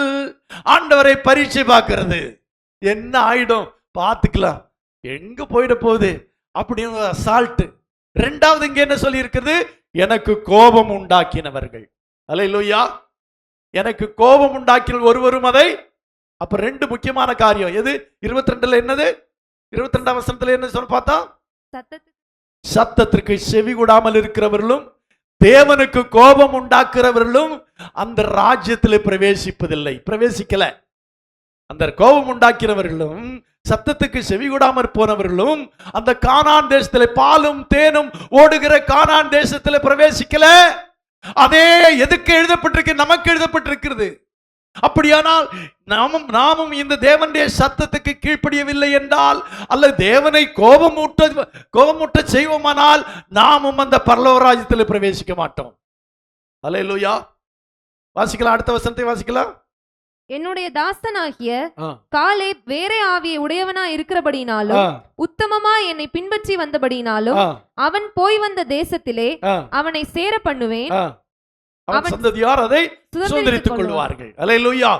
ஆண்டவரை பரீட்சை பார்க்கிறது என்ன ஆயிடும் பார்த்துக்கலாம், எங்க போயிட போகுது அப்படின்னு அசால்ட். இரண்டாவது இங்க என்ன சொல்லி இருக்குது? எனக்கு கோபம் உண்டாக்கினவர்கள். அல்லேலூயா. எனக்கு கோபம் உண்டாக்கின ஒருவரும் அதை. அப்ப ரெண்டு முக்கியமான காரியம் எது? 22ல என்னது? 22ஆம் வசனத்துல என்ன சொல்ல பார்த்தா, சத்தத்திற்கு செவி கொடாமல் இருக்கிறவர்களும் தேவனுக்கு கோபம் உண்டாக்குறவர்களும் அந்த ராஜ்யத்தில் பிரவேசிப்பதில்லை, பிரவேசிக்கல. அந்த கோபம் உண்டாக்கிறவர்களும் சத்தத்துக்கு செவி கொடாமற் போனவர்களும் அந்த கானான் தேசத்தில் பாலும் தேனும் ஓடுகிற கானான் தேசத்தில் பிரவேசிக்கல. அதே எதுக்கு எழுதப்பட்டிருக்கு? நமக்கு எழுதப்பட்டிருக்கிறது. அப்படியானால் நாமும் இந்த தேவனுடைய சத்தத்துக்கு கீழ்ப்படியவில்லை என்றால், அல்லது தேவனை கோபமூட்ட செய்வோமானால் நாமும் அந்த பரலோக ராஜ்யத்தில் பிரவேசிக்க மாட்டோம். அல்லேலூயா. வாசிக்கலாம், அடுத்த வசனத்தை வாசிக்கலாம். என்னுடைய தாசனாகிய காலேப் வேற ஆவியை உடையவனா இருக்கிறபடினாலும் உத்தமமா என்னை பின்பற்றி வந்தபடினாலும் அவன் போய் வந்த தேசத்திலே அவனை சேர பண்ணுவேன், அவன் சந்ததியார் அதை சுதந்தரித்துக் கொள்வார்கள். அல்லேலூயா.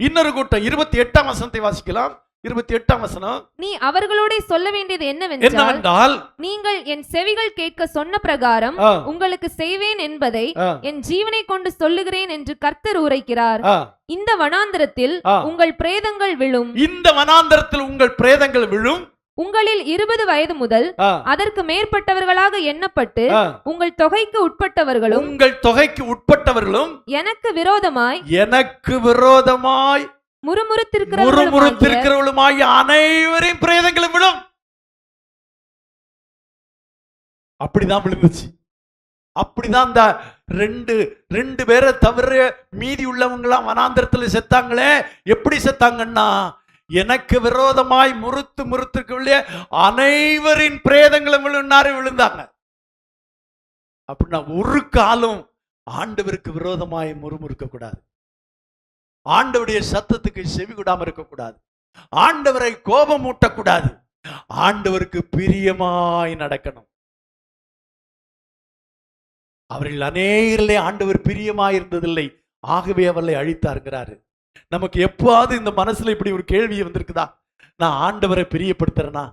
இன்னொரு கூட்டம் 28ஆம் வசனத்தை வாசிக்கலாம். 28ஆம் வசனம், நீ அவர்களோட சொல்ல வேண்டியது என்னவென்றால், நீங்கள் என் செவிகள் கேட்க சொன்ன பிரகாரம் உங்களுக்கு செய்வேன் என்பதை என் ஜீவனை கொண்டு சொல்லுகிறேன் என்று கர்த்தர் உரைக்கிறார். இந்த வனாந்திரத்தில் உங்கள் பிரேதங்கள் விழும். இந்த வனாந்திரத்தில் உங்கள் பிரேதங்கள் விழும். உங்களில் 20 வயது முதல் அதற்கு மேற்பட்டவர்களாக எண்ணப்பட்டு உங்கள் தொகைக்கு உட்பட்டவர்களும் எனக்கு விரோதமாய் முறுமுறுத்திருக்கிறவர்களுமாய் அனைவரையும் பிரேதங்களும் விழும். அப்படிதான் விழுந்துச்சு. அப்படிதான் இந்த ரெண்டு பேரை தவிர மீதி உள்ளவங்களாம் வனாந்திரத்தில் செத்தாங்களே. எப்படி செத்தாங்கன்னா, எனக்கு விரோதமாய் முறுத்திருக்கவில்லையே அனைவரின் பிரேதங்களும் விழுந்தாங்க. அப்படின்னா ஒரு காலம் ஆண்டவருக்கு விரோதமாய் முறுமுறுக்க கூடாது, ஆண்டவருடைய சத்தத்துக்கு செவி கொடாம இருக்கக்கூடாது, ஆண்டவரை கோபம் ஊட்டக்கூடாது, ஆண்டவருக்கு பிரியமாய் நடக்கணும். அவர்கள் அநேகரிலே ஆண்டவர் பிரியமாய் இருந்ததில்லை, ஆகவே அவர்களை அழித்தாருங்கிறாரு. நமக்கு எப்போது இந்த மனசுல இப்படி ஒரு கேள்வி வந்திருக்குதா? நான் ஆண்டவரை பிரியப்படுத்துறேனா?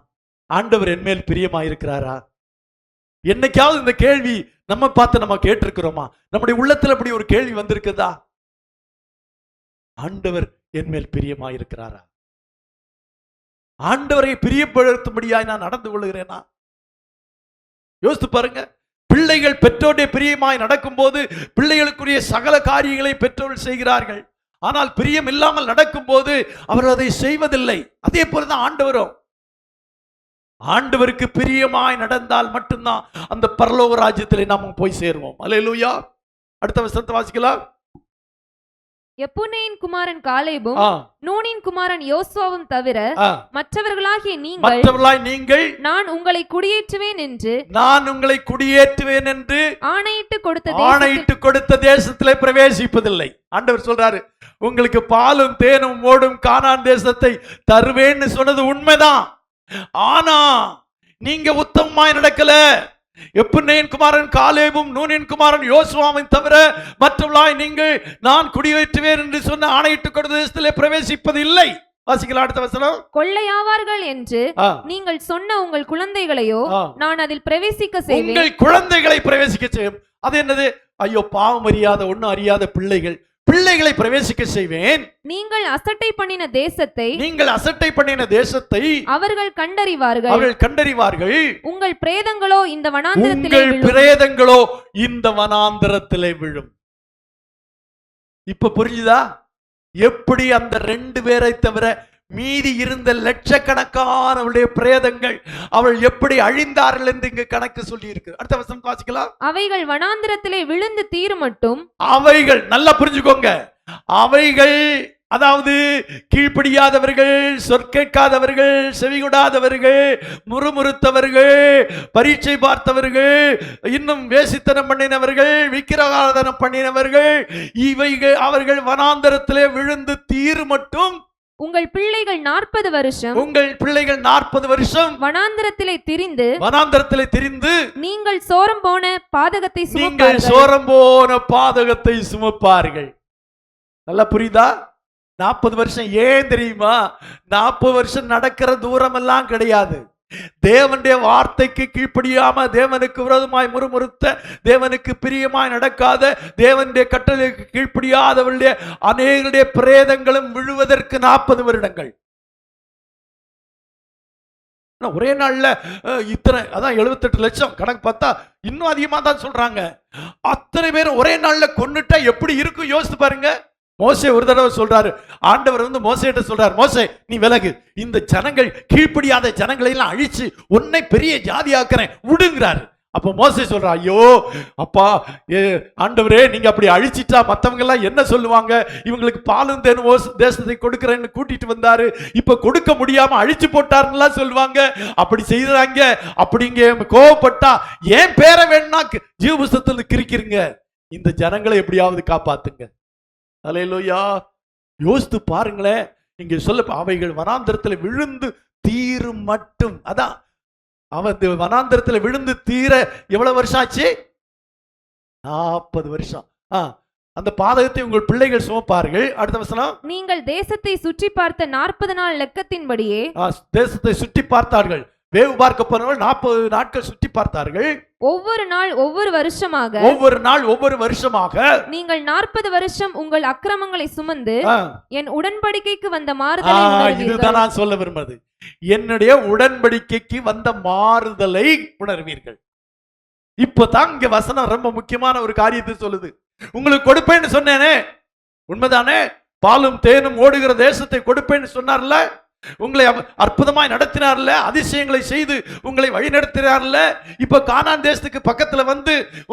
ஆண்டவர் என் மேல் பிரியமா இருக்கிறாரா? என்னைக்காவது இந்த கேள்வி நம்ம பார்த்து நம்ம கேட்டிருக்கிறோமா? நம்முடைய உள்ளத்துல இப்படி ஒரு கேள்வி வந்திருக்குதா? ஆண்டவர் என் மேல் பிரியமா இருக்கிறாரா? ஆண்டவரை பிரியப்படுத்தும்படியாய் நான் நடந்து கொள்கிறேனா? யோசித்து பாருங்க. பிள்ளைகள் பெற்றோருடைய பிரியமாய் நடக்கும் போது பிள்ளைகளுக்குரிய சகல காரியங்களை பெற்றோர்கள் செய்கிறார்கள். ஆனால் பிரியம் இல்லாமல் நடக்கும் போது அவர்கள் அதை செய்வதில்லை. அதே போலதான் ஆண்டவரும். ஆண்டவருக்கு பிரியமாய் நடந்தால் மட்டும்தான் அந்த பரலோக ராஜ்யத்திலே நாம போய் சேருவோம். அல்லேலூயா. அடுத்த வசனத்தை வாசிக்கலாம். எப்புன்னேயின் குமாரன் காலேபும் நூனின் குமாரன் யோசுவாவும் தவிர மற்றவர்களாகிய நீங்கள் நான் உங்களை குடியேற்றுவேன் என்று ஆணையிட்டு கொடுத்த தேசத்திலே பிரவேசிப்பதில்லை. ஆண்டவர் சொல்றாரு, உங்களுக்கு பாலும் தேனும் ஓடும் கானான் தேசத்தை தருவேன்னு சொன்னது உண்மைதான். ஆனா நீங்க உத்தமமாய் நடக்கல. எப்புன்னேயின் குமாரன் காலேபும் நூனின் குமாரன் யோசுவாவை தவிர மற்றவர்களாய் நீங்கள் நான் குடியேற்றுவேன் என்று சொன்ன ஆணையிட்டு கொடுத்த தேசத்திலே பிரவேசிப்பது இல்லை. வாசிக்கலாம் அடுத்த வசனம். கொள்ளையாவார்கள் என்று நீங்கள் சொன்ன உங்கள் குழந்தைகளையோ நான் அதில் பிரவேசிக்க செய்வேன். உங்கள் குழந்தைகளை பிரவேசிக்க செய்வேன். அது என்னது? ஐயோ, பாவம் அறியாத ஒன்னும் அறியாத பிள்ளைகளை பிரவேசிக்க செய்வேன். நீங்கள் அசட்டை பண்ணின தேசத்தை அவர்கள் கண்டறிவார்கள். உங்கள் பிரேதங்களோ இந்த வனாந்திரத்திலே விழும். இப்ப புரிஞ்சுதா எப்படி அந்த 2 பேரை தவிர மீதி இருந்த லட்சக்கணக்கானவளுடைய பிரேதங்கள் அவள் எப்படி அழிந்தார்கள் என்று இங்கு கணக்கு சொல்லி இருக்கு. அடுத்த வசனம் வாசிக்கலாம். அவைகள் வனாந்திரத்திலே விழுந்து தீரும் மட்டும். அவைகள் நல்லா புரிஞ்சுக்கோங்க, அவைகள் அதாவது கீழ்ப்படியாதவர்கள், சொற்கேட்காதவர்கள், செவிகொடாதவர்கள், முறுமுறுத்தவர்கள், பரீட்சை பார்த்தவர்கள், இன்னும் வேசித்தனம் பண்ணினவர்கள், விக்கிரகாராதனம் பண்ணினவர்கள், இவைகள் அவர்கள் வனாந்தரத்திலே விழுந்து தீர் மட்டும். உங்கள் பிள்ளைகள் 40 வருஷம், உங்கள் பிள்ளைகள் 40 வருஷம் வனாந்தரத்திலே திரிந்து நீங்கள் சோரம் போன பாதகத்தை சுமப்பார்கள். நல்லா புரியுதா? 40 வருஷம். ஏன் தெரியுமா? 40 வருஷம் நடக்கிற தூரம் எல்லாம் கிடையாது. தேவனுடைய வார்த்தைக்கு கீழ்ப்படியாம, தேவனுக்கு விரோதமாய் முறுமுறுத்த, தேவனுக்கு பிரியமாய் நடக்காத, தேவனுடைய கட்டளைக்கு கீழ்ப்படியாதவருடைய அநேகருடைய பிரேதங்களும் விழுவதற்கு 40 வருடங்கள். ஒரே நாள்ல இத்தனை, அதான் 78 லட்சம் கணக்கு பார்த்தா இன்னும் அதிகமா தான் சொல்றாங்க. அத்தனை பேரும் ஒரே நாள்ல கொன்னுட்டா எப்படி இருக்கும் யோசித்து பாருங்க. மோசே ஒரு தடவை சொல்றாரு, ஆண்டவர் மோசேட்ட சொல்றாரு, மோசே நீ விலகு, இந்த ஜனங்கள் கீழ்ப்படியாத ஜனங்களை எல்லாம் அழிச்சு உன்னை பெரிய ஜாதியாக்குறேன் விடுங்கிறாரு. அப்ப மோசே சொல்றா, ஐயோ அப்பா ஆண்டவரே, நீங்க அப்படி அழிச்சிட்டா மத்தவங்க எல்லாம் என்ன சொல்லுவாங்க? இவங்களுக்கு பாலும் தேனும் தேசத்தை கொடுக்கிறேன்னு கூட்டிட்டு வந்தாரு, இப்ப கொடுக்க முடியாம அழிச்சு போட்டாருன்னு சொல்லுவாங்க. அப்படி செய்யறாங்க. அப்படிங்க கோவப்பட்டா ஏன் பேரை வேணும்னா ஜீவ புஸ்தகத்துல கிரிக்கிறீங்க. இந்த ஜனங்களை எப்படியாவது காப்பாத்துங்க. அல்லேலூயா. யோசித்து பாருங்களேன். இங்க சொல்ல அவைகள் வனாந்தரத்தில் விழுந்து தீரும் மட்டும். அதான் அவன் வனாந்தரத்தில் விழுந்து தீர எவ்வளவு வருஷம் ஆச்சு? 40 வருஷம். அந்த பாதகத்தை உங்கள் பிள்ளைகள் சுமப்பார்கள். அடுத்த வசனம், நீங்கள் தேசத்தை சுற்றி பார்த்த 40 நாள் லெக்கத்தின்படியே. தேசத்தை சுற்றி பார்த்தார்கள். வேவு பார்க்க போனவர்கள் 40 நாட்கள் சுற்றி பார்த்தார்கள். ஒவ்வொரு நாள் ஒவ்வொரு வருஷமாக நீங்கள் 40 வருஷம் உங்கள் அக்கிரமங்களை சுமந்து என் உடன்படிக்கைக்கு வந்த மாறுதலை. இதுதான் நான் சொல்ல விரும்புவது. என்னுடைய உடன்படிக்கைக்கு வந்த மாறுதலை உணர்வீர்கள். இப்பதான் இங்க வசனம் ரொம்ப முக்கியமான ஒரு காரியத்தை சொல்லுது. உங்களுக்கு கொடுப்பேன்னு சொன்னேனே, உண்மைதானே? பாலும் தேனும் ஓடுகிற தேசத்தை கொடுப்பேன்னு சொன்னார்ல, உங்களை அற்புதமாய் நடத்தினார்ல, அதிசயங்களை செய்து உங்களை வழி நடத்தினார்ல. இப்ப கானான் தேசத்துக்கு பக்கத்துல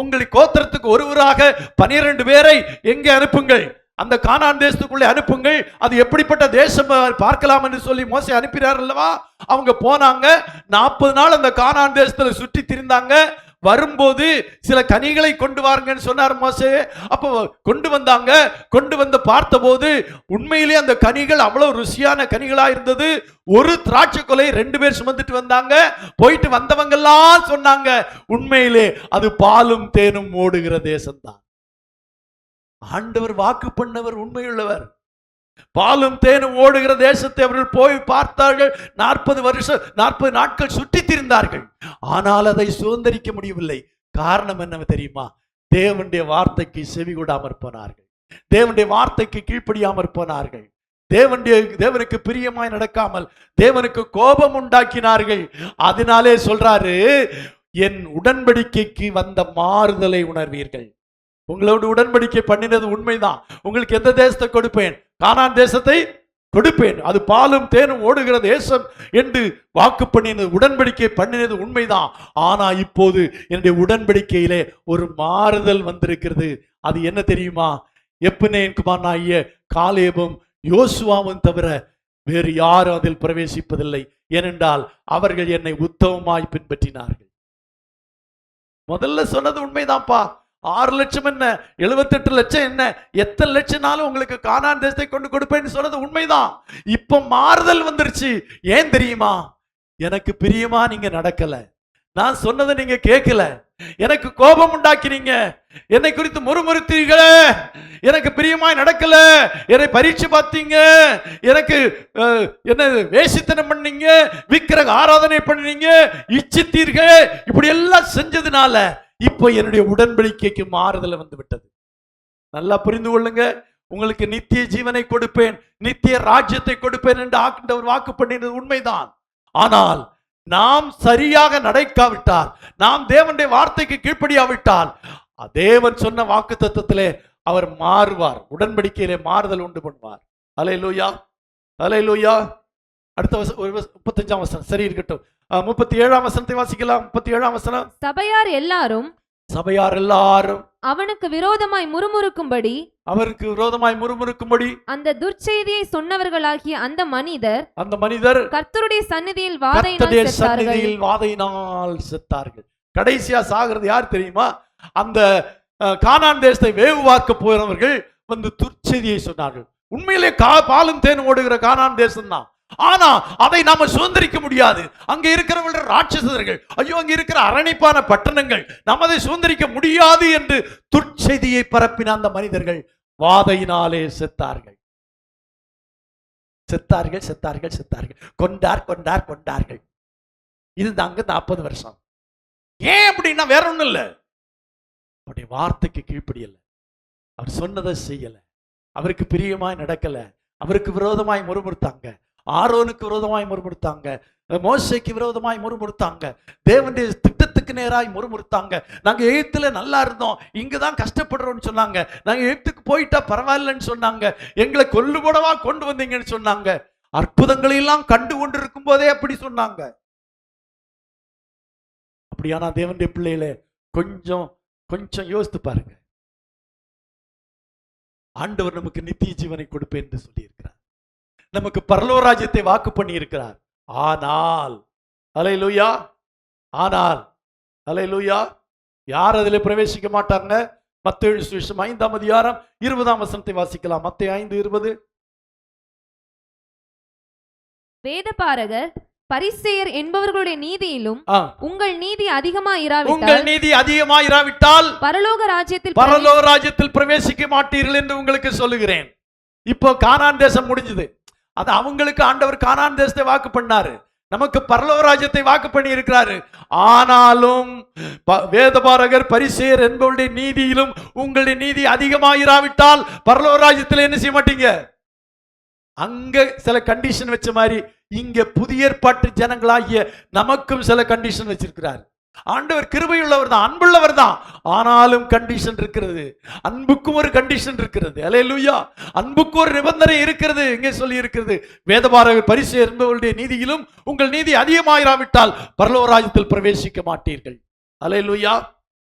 உங்களை கோத்திரத்துக்கு ஒருவராக 12 பேரை எங்கே அனுப்புங்கள், அந்த கானான் தேசத்துக்குள்ளே அனுப்புங்கள், அது எப்படிப்பட்ட தேசம் பார்க்கலாம் என்று சொல்லி மோசே அனுப்பினார் அல்லவா. அவங்க போனாங்க. 40 நாள் அந்த கானான் தேசத்துல சுற்றி திரிந்தாங்க. வரும்போது சில கனிகளை கொண்டு வாருங்கன்னு சொன்னார் மோசே. அப்போ கொண்டு வந்தாங்க. கொண்டு வந்து பார்த்தபோது உண்மையிலே அந்த கனிகள் அவ்வளவு ருசியான கனிகளா இருந்தது. ஒரு திராட்சை கொலை 2 பேர் சுமந்துட்டு வந்தாங்க. போயிட்டு வந்தவங்க எல்லாம் சொன்னாங்க, உண்மையிலே அது பாலும் தேனும் ஓடுகிற தேசம்தான். ஆண்டவர் வாக்கு பண்ணவர் உண்மையுள்ளவர். பாலும் தேனும் ஓடுகிற தேசத்தை அவர்கள் போய் பார்த்தார்கள். 40 நாட்கள் சுற்றி திரிந்தார்கள். ஆனால் அதை சுதந்திரிக்க முடியவில்லை. காரணம் என்ன தெரியுமா? தேவனுடைய வார்த்தைக்கு செவி கொடாமற் போனார்கள். தேவனுடைய வார்த்தைக்கு கீழ்ப்படியாமற் போனார்கள். தேவனுக்கு பிரியமாய் நடக்காமல் தேவனுக்கு கோபம் உண்டாக்கினார்கள். அதனாலே சொல்றாரு, என் உடன்படிக்கைக்கு வந்த மாறுதலை உணர்வீர்கள். உங்களோடு உடன்படிக்கை பண்ணினது உண்மைதான். உங்களுக்கு எந்த தேசத்தை கொடுப்பேன்? கானான் தேசத்தை கொடுப்பேன். அது பாலும் தேனும் ஓடுகிற தேசம் என்று வாக்கு பண்ணினது, உடன்படிக்கை பண்ணினது உண்மைதான். ஆனா இப்போது என்னுடைய உடன்படிக்கையிலே ஒரு மாறுதல் வந்திருக்கிறது. அது என்ன தெரியுமா? எப்புன்னேயின் குமாரனாகிய காலேபும் யோசுவாவும் தவிர வேறு யாரும் அதில் பிரவேசிப்பதில்லை. ஏனென்றால் அவர்கள் என்னை உத்தமமாய் பின்பற்றினார்கள். முதல்ல சொன்னது உண்மைதான்ப்பா. 6 லட்சம் என்ன, 78 லட்சம் என்ன, எத்தனை லட்சம்னாலும் உங்களுக்கு கானான் தேசத்தை கொண்டு கொடுப்பேன்னு சொன்னது உண்மைதான். இப்ப மாறுதல் வந்துருச்சு. ஏன் தெரியுமா? எனக்கு பிரியமா நீங்க நடக்கல, நான் சொன்னதை நீங்க கேட்கல, எனக்கு கோபம் உண்டாக்கினீங்க, என்னை குறித்து முறுமுறுத்தீர்களே, எனக்கு பிரியமாய் நடக்கல, என்னை பரீட்சை பார்த்தீங்க, எனக்கு என்ன வேசித்தனம் பண்ணீங்க, விக்கிரக ஆராதனை பண்ணீங்க, இச்சித்தீர்கள், இப்படி எல்லாம் செஞ்சதுனால இப்போ என்னுடைய உடன்படிக்கைக்கு மாறுதல் வந்து விட்டது. நல்லா புரிந்து கொள்ளுங்க. உங்களுக்கு நித்திய ஜீவனை கொடுப்பேன், நித்திய ராஜ்யத்தை கொடுப்பேன் என்று ஆண்டவர் வாக்கு பண்ணினது உண்மைதான். ஆனால் நாம் சரியாக நடக்காவிட்டால், நாம் தேவனுடைய வார்த்தைக்கு கீழ்ப்படியாவிட்டால், தேவன் சொன்ன வாக்கு தத்தத்திலே அவர் மாறுவார். உடன்படிக்கையிலே மாறுதல் உண்டு பண்ணுவார். அல்லேலூயா, அல்லேலூயா. அடுத்த ஒரு 35ஆம் வசனம் சரி இருக்கட்டும். 37ஆம் வசனத்தை வாசிக்கலாம். 37ஆம் வசனம். சபையார் எல்லாரும் அவனுக்கு விரோதமாய் முறுமுறுக்கும்படி அந்த துர்ச்செய்தியை சொன்னவர்களாகிய அந்த மனிதர் கர்த்தருடைய சந்நிதியில் வாதையினால் செத்தார்கள். கடைசியா சாகிறது யார் தெரியுமா? அந்த கானான் தேசத்தை வேவு பார்க்க போறவர்கள் வந்து துர்ச்செய்தியை சொன்னார்கள். உண்மையிலே பாலும் தேனும் ஓடுகிற கானான் தேசம் தான். ஆனா அதை நாம சுதந்திரிக்க முடியாது. அங்க இருக்கிறவர்கள் ராட்சசர்கள், ஐயோ அங்க இருக்கிற அரணிப்பான பட்டணங்கள், நாம் அதை சுதந்திரிக்க முடியாது என்று துர்ச்செய்தியை பரப்பின அந்த மனிதர்கள் வாதையினாலே செத்தார்கள். கொண்டார்கள். இது தாங்க 40 வருஷம். ஏன் அப்படின்னா வேற ஒண்ணும் இல்ல, அவருடைய வார்த்தைக்கு கீழ்ப்படியல, அவர் சொன்னதை செய்யல, அவருக்கு பிரியமாய் நடக்கல, அவருக்கு விரோதமாய் முறுமுறுத்தாங்க, ஆரோனுக்கு விரோதமாய் முறுமுறுத்தாங்க, மோசேக்கு விரோதமாய் முறுமுறுத்தாங்க, தேவனுடைய திட்டத்துக்கு நேராய் முறுமுறுத்தாங்க. நாங்க எகிப்துல நல்லா இருந்தோம், இங்கதான் கஷ்டப்படுறோம்னு சொன்னாங்க. நாங்க எகிப்துக்கு போயிட்டா பரவாயில்லன்னு சொன்னாங்க. எங்களை கொல்லுபடவா கொண்டு வந்தீங்கன்னு சொன்னாங்க. அற்புதங்களை எல்லாம் கண்டு கொண்டு இருக்கும் போதே அப்படி சொன்னாங்க. அப்படியானா தேவனுடைய பிள்ளைகளே கொஞ்சம் யோசித்து பாருங்க. ஆண்டவர் நமக்கு நித்திய ஜீவனை கொடுப்பேன் என்று சொல்லி இருக்கிறார். நமக்கு பரலோக ராஜ்யத்தை வாக்கு பண்ணி இருக்கிறார். ஆனால் யார் அதில் பிரவேசிக்க மாட்டாங்க? மத்தேயு சுவிசேஷம் 5ஆம் அதிகாரம் 20ஆம் வசனத்தை வாசிக்கலாம். மத்தேயு 5:20. வேதபாரகர் பரிசேயர் என்பவர்களுடைய நீதியிலும் உங்கள் நீதி அதிகமாயிராவிட்டால் பரலோக ராஜ்யத்தில் பிரவேசிக்க மாட்டீர்கள் என்று உங்களுக்கு சொல்லுகிறேன். இப்போ கானான் தேசம் முடிஞ்சது. அது அவங்களுக்கு ஆண்டவர் கானான் தேசத்தை வாக்கு பண்ணாரு, நமக்கு பரலோக ராஜ்யத்தை வாக்கு பண்ணி இருக்கிறாரு. ஆனாலும் வேதபாரகர் பரிசேயர் என்பவருடைய நீதியிலும் உங்களுடைய நீதி அதிகமாயிராவிட்டால் பரலோக ராஜ்யத்தில் என்ன செய்ய மாட்டீங்க? அங்க சில கண்டிஷன் வச்ச மாதிரி இங்க புதிய ஏற்பாட்டு ஜனங்களாகிய நமக்கும் சில கண்டிஷன் வச்சிருக்கிறார். ஆண்டவர் கிருபையுள்ளவர் தான், அன்புள்ளவர் தான். ஆனாலும் கண்டிஷன் இருக்கிறது. அன்புக்கும் ஒரு கண்டிஷன் இருக்கிறது. அல்லேலூயா. அன்புக்கு ஒரு நிபந்தனை இருக்கிறது. இங்கே சொல்லி இருக்கிறது, வேதபாரகர் பரிசேயர் என்பவருடைய நீதியிலும் உங்கள் நீதி அதிகமாயிராவிட்டால் பரலோக ராஜ்யத்தில் பிரவேசிக்க மாட்டீர்கள். அல்லேலூயா.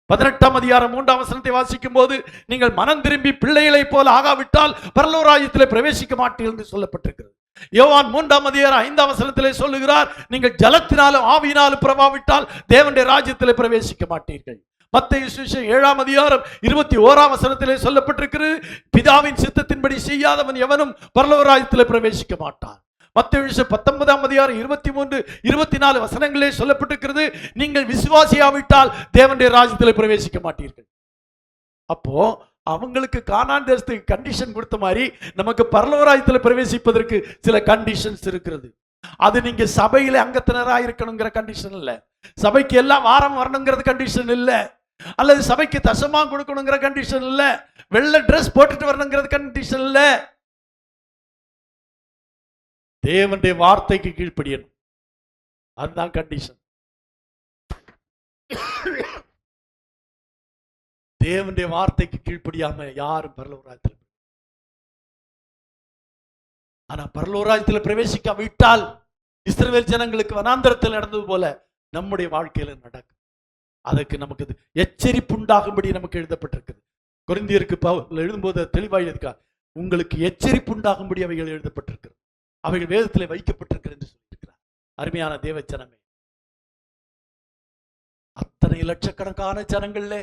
18ஆம் அதிகாரம் 3ஆம் வசனத்தை வாசிக்கும் போது, நீங்கள் மனம் திரும்பி பிள்ளைகளை போல ஆகாவிட்டால் பரலோக ராஜ்யத்தில் பிரவேசிக்க மாட்டீர்கள் என்று சொல்லப்பட்டிருக்கிறது. யோவான் 3ஆம் அதிகாரம் 5ஆம் வசனத்திலே சொல்லுகிறார், நீங்கள் ஜலத்தினாலும் ஆவியினாலும் பிரவாவிட்டால் தேவனுடைய ராஜ்யத்தில் பிரவேசிக்க மாட்டீர்கள். மத்தேயு சுவிசேஷம் 7ஆம் அதிகாரம் 21ஆம் வசனத்திலே சொல்லப்பட்டிருக்கிறது, பிதாவின் சித்தத்தின்படி செய்யாதவன் எவனும் பரலோக ராஜ்யத்தில் பிரவேசிக்க மாட்டான். மத்தேயு 19ஆம் அதிகாரம் 23, 24 வசனங்களே சொல்லப்பட்டிருக்கிறது, நீங்கள் விசுவாசியாவிட்டால் தேவனுடைய ராஜ்யத்தில் பிரவேசிக்க மாட்டீர்கள். அப்போ அவங்களுக்கு கானான் தேசத்துக்கு கண்டிஷன் கொடுத்த மாதிரி நமக்கு பரலோக ராஜ்யத்தில் பிரவேசிப்பதற்கு சில கண்டிஷன்ஸ் இருக்கிறது. அது நீங்க சபையில அங்கத்தினராக இருக்கணுங்கிற கண்டிஷன் இல்ல, சபைக்கு எல்லாம் வாரம் வரணுங்கிறது கண்டிஷன் இல்ல, அல்லது சபைக்கு தசமா கொடுக்கணுங்கிற கண்டிஷன் இல்ல, வெள்ளை ட்ரெஸ் போட்டுட்டு வரணுங்கிறது கண்டிஷன் இல்ல. தேவனுடைய வார்த்தைக்கு கீழ்ப்படியணும், அதுதான் கண்டிஷன். தேவனுடைய வார்த்தைக்கு கீழ்ப்படியாம யாரும் பரலோக ராஜ்யத்தில், ஆனா பரலோக ராஜ்யத்தில் பிரவேசிக்காவிட்டால் இஸ்ரவேல் ஜனங்களுக்கு வனாந்தரத்தில் நடந்தது போல நம்முடைய வாழ்க்கையில நடக்கும். அதுக்கு நமக்கு எச்சரிப்பு உண்டாகும்படி நமக்கு எழுதப்பட்டிருக்குது. கொரிந்தியருக்கு எழுதும்போது தெளிவாக இருக்கா, உங்களுக்கு எச்சரிப்பு உண்டாகும்படி அவைகள் எழுதப்பட்டிருக்கிறது, அவைகள் வேதத்தில் வைக்கப்பட்டிருக்கிறது என்று சொல்லியிருக்கிறார். அருமையான தேவ ஜனமே, அத்தனை லட்சக்கணக்கான ஜனங்கள்ல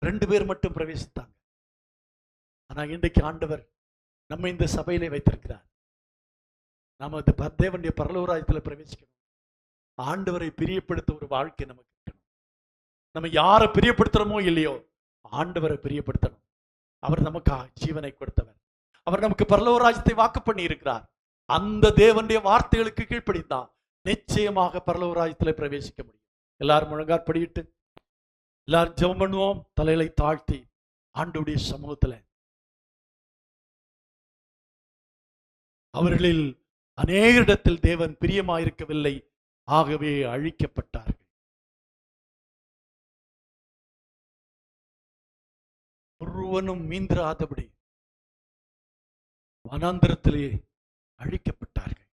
2 பேர் மட்டும் பிரவேசித்தாங்க. ஆனா இன்றைக்கு ஆண்டவர் நம்ம இந்த சபையிலே வைத்திருக்கிறார். நாம தேவனுடைய பரலோக ராஜ்யத்தில் பிரவேசிக்கணும். ஆண்டவரை பிரியப்படுத்த ஒரு வாழ்க்கை நமக்கு இருக்கணும். நம்ம யாரை பிரியப்படுத்துறோமோ இல்லையோ, ஆண்டவரை பிரியப்படுத்தணும். அவர் நமக்கு ஜீவனை கொடுத்தவர், அவர் நமக்கு பரலோக ராஜ்யத்தை வாக்கு பண்ணி இருக்கிறார். அந்த தேவனுடைய வார்த்தைகளுக்கு கீழ்ப்படித்தான் நிச்சயமாக பரலோக ராஜ்யத்தில் பிரவேசிக்க முடியும். எல்லாரும் முழங்கால் படியிட்டு எல்லாரும் ஜெபம் பண்ணுவோம். தலைகளை தாழ்த்தி ஆண்டவருடைய சமூகத்தில். அவர்களில் அநேகரிடத்தில் தேவன் பிரியமாயிருக்கவில்லை, ஆகவே அழிக்கப்பட்டார்கள். ஒருவனும் மீந்திராதபடி வனாந்திரத்திலே அழிக்கப்பட்டார்கள்.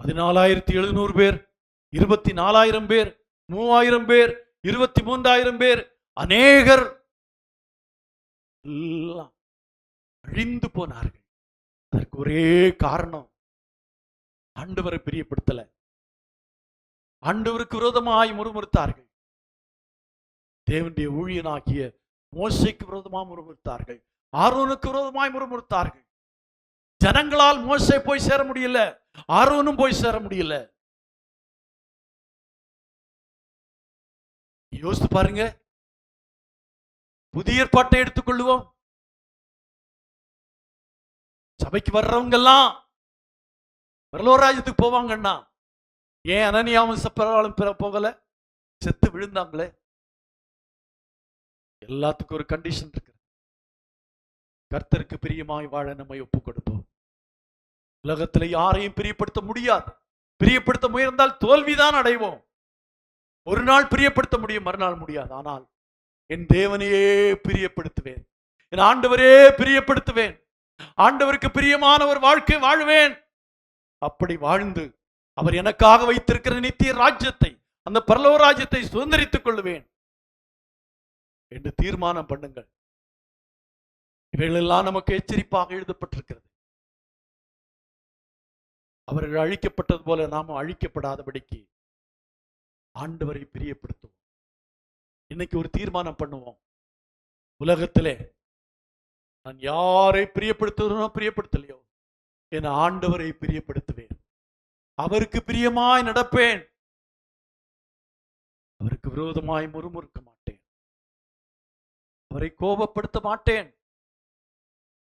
14,700 பேர், 24,000 பேர், 3,000 பேர், 23,000 பேர், அநேகர் எல்லாம் அழிந்து போனார்கள். அதற்கு ஒரே காரணம், ஆண்டவரை பிரியப்படுத்தல. ஆண்டவருக்கு விரோதமாய் முறுமுறுத்தார்கள். தேவனுடைய ஊழியனாகிய மோசேக்கு விரோதமாய் முறுமுறுத்தார்கள். ஆரோனுக்கு விரோதமாய் முறுமுறுத்தார்கள். ஜனங்களால் மோசே போய் சேர முடியல, ஆரோனும் போய் சேர முடியல. யோசித்து பாருங்க. புதிய ஏற்பாட்டை எடுத்துக்கொள்வோம். சபைக்கு வர்றவங்க எல்லாம் பரலோகராஜ்யத்துக்கு போவாங்கன்னா, ஏன் அனனியாவும் சப்பராலும் போகல? செத்து விழுந்தாங்களே. எல்லாத்துக்கும் ஒரு கண்டிஷன் இருக்கு. கர்த்தருக்கு பிரியமாய் வாழ நம்மை ஒப்புக் கொடுப்போம். உலகத்தில் யாரையும் பிரியப்படுத்த முடியாது. பிரியப்படுத்த முயன்றால் தோல்விதான் அடைவோம். ஒரு நாள் பிரியப்படுத்த முடியும், மறுநாள் முடியாது. ஆனால் என் தேவனையே பிரியப்படுத்துவேன், என் ஆண்டவரே பிரியப்படுத்துவேன், ஆண்டவருக்கு பிரியமான ஒரு வாழ்க்கை வாழ்வேன். அப்படி வாழ்ந்து அவர் எனக்காக வைத்திருக்கிற நித்திய ராஜ்யத்தை, அந்த பரலோக ராஜ்யத்தை சுதந்திரித்துக் கொள்வேன் என்று தீர்மானம் பண்ணுங்கள். இவைகளெல்லாம் நமக்கு எச்சரிப்பாக எழுதப்பட்டிருக்கிறது. அவர்கள் அழிக்கப்பட்டது போல நாமும் அழிக்கப்படாதபடிக்கு ஆண்டவரை பிரியப்படுத்துவோம். இன்னைக்கு ஒரு தீர்மானம் பண்ணுவோம். உலகத்திலே நான் யாரை பிரியப்படுத்துகிறனோ பிரியப்படுத்தலையோ, என் ஆண்டவரை பிரியப்படுத்துவேன். அவருக்கு பிரியமாய் நடப்பேன். அவருக்கு விரோதமாய் முறுமுறுக்க மாட்டேன். அவரை கோபப்படுத்த மாட்டேன்.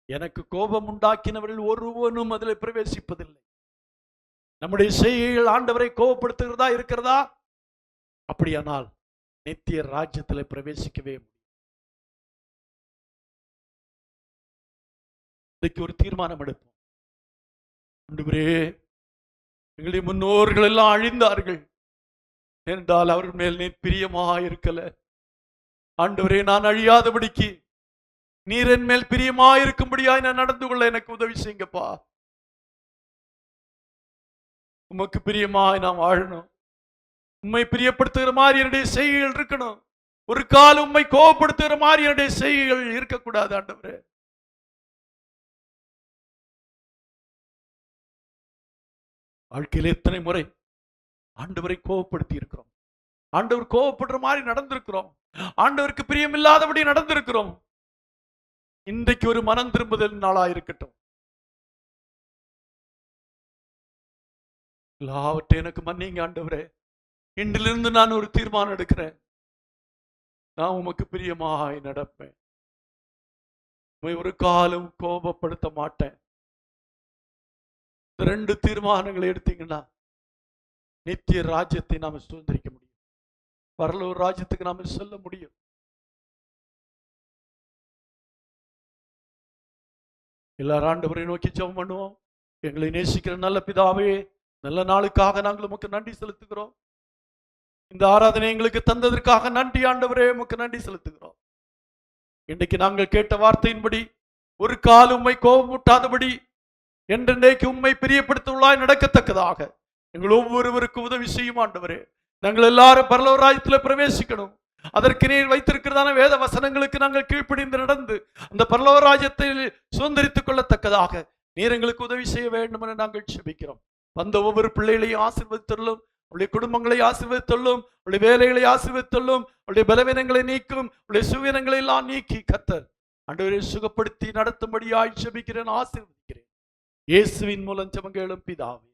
எனக்கு கோபம் உண்டாக்கினவர்கள் ஒருவனும் அதில் பிரவேசிப்பதில்லை. நம்முடைய செய்கைகள் ஆண்டவரை கோபப்படுத்துகிறதா இருக்கிறதா? அப்படியானால் நித்திய ராஜ்யத்தில் பிரவேசிக்கவே முடியும். இன்னைக்கு ஒரு தீர்மானம் எடுப்போம். ஆண்டவரே, எங்களுடைய முன்னோர்கள் எல்லாம் அழிந்தார்கள் என்றால் அவர்கள் மேல் நீ பிரியமாக இருக்கல. ஆண்டவரே, நான் அழியாதபடிக்கு நீர் என் மேல் பிரியமாக இருக்கும்படியாய் நான் நடந்து கொள்ள எனக்கு உதவி செய்யுங்கப்பா. உமக்கு பிரியமாய் நான் வாழணும். உம்மை பிரியப்படுத்துகிற மாதிரி என்னுடைய செய்கைகள் இருக்கணும். ஒரு காலம் உம்மை கோபப்படுத்துகிற மாதிரி என்னுடைய செய்கைகள் இருக்கக்கூடாது. ஆண்டவரே, வாழ்க்கையில் எத்தனை முறை ஆண்டவரை கோபப்படுத்தி இருக்கிறோம். ஆண்டவர் கோபப்படுற மாதிரி நடந்திருக்கிறோம். ஆண்டவருக்கு பிரியமில்லாதபடி நடந்திருக்கிறோம். இன்றைக்கு ஒரு மனம் திரும்புதல் நாளா இருக்கட்டும். எல்லாவற்றையும் எனக்கு மன்னிங்க ஆண்டவரே. இன்றிலிருந்து நான் ஒரு தீர்மானம் எடுக்கிறேன். நான் உமக்கு பிரியமாய் நடப்பேன். உம்மை ஒரு காலம் கோபப்படுத்த மாட்டேன். இந்த 2 தீர்மானங்களை எடுத்தீங்கன்னா நித்திய ராஜ்யத்தை நாம சுதந்திரிக்க முடியும். பரலோக ராஜ்யத்துக்கு நாம செல்ல முடியும். எல்லாரும் ஆண்டவரை நோக்கி ஜெபம் பண்ணுவோம். எங்களை நேசிக்கிற நல்ல பிதாவே, நல்ல நாளுக்காக நாங்கள் உமக்கு நன்றி செலுத்துகிறோம். இந்த ஆராதனை எங்களுக்கு தந்ததற்காக நன்றி ஆண்டவரே, உமக்கு நன்றி செலுத்துகிறோம். இன்றைக்கு நாங்கள் கேட்ட வார்த்தையின்படி ஒரு கால் உம்மை கோபமூட்டாதபடி என்றென்றைக்கு உம்மை பிரியப்படுத்துவதாய் நடக்கத்தக்கதாக எங்கள் ஒவ்வொருவருக்கும் உதவி செய்யும் ஆண்டவரே. நாங்கள் எல்லாரும் பரலோக ராஜ்யத்தில் பிரவேசிக்கணும். அதற்கு நீர் வைத்திருக்கிறதான வேத வசனங்களுக்கு நாங்கள் கீழ்ப்படிந்து நடந்து அந்த பரலோக ராஜ்யத்தை சுதந்திரித்துக் கொள்ளத்தக்கதாக நீர் எங்களுக்கு உதவி செய்ய வேண்டும் என நாங்கள் ஜெபிக்கிறோம். வந்த ஒவ்வொரு பிள்ளைகளையும் ஆசீர்வதித்துள்ளோம். அவருடைய குடும்பங்களை ஆசீர்வதித்துள்ளோம். அவருடைய வேலைகளை ஆசீர்வதித்துள்ளோம். அவருடைய பலவீனங்களை நீக்கும், அவருடைய சுவீனங்களை எல்லாம் நீக்கி கர்த்தர் ஆண்டவரை சுகப்படுத்தி நடத்தும்படியாய் ஜெபிக்கிறேன், ஆசீர்வதிக்கிறேன். இயேசுவின் மூலம் ஜெபம் கேளும் பிதாவே.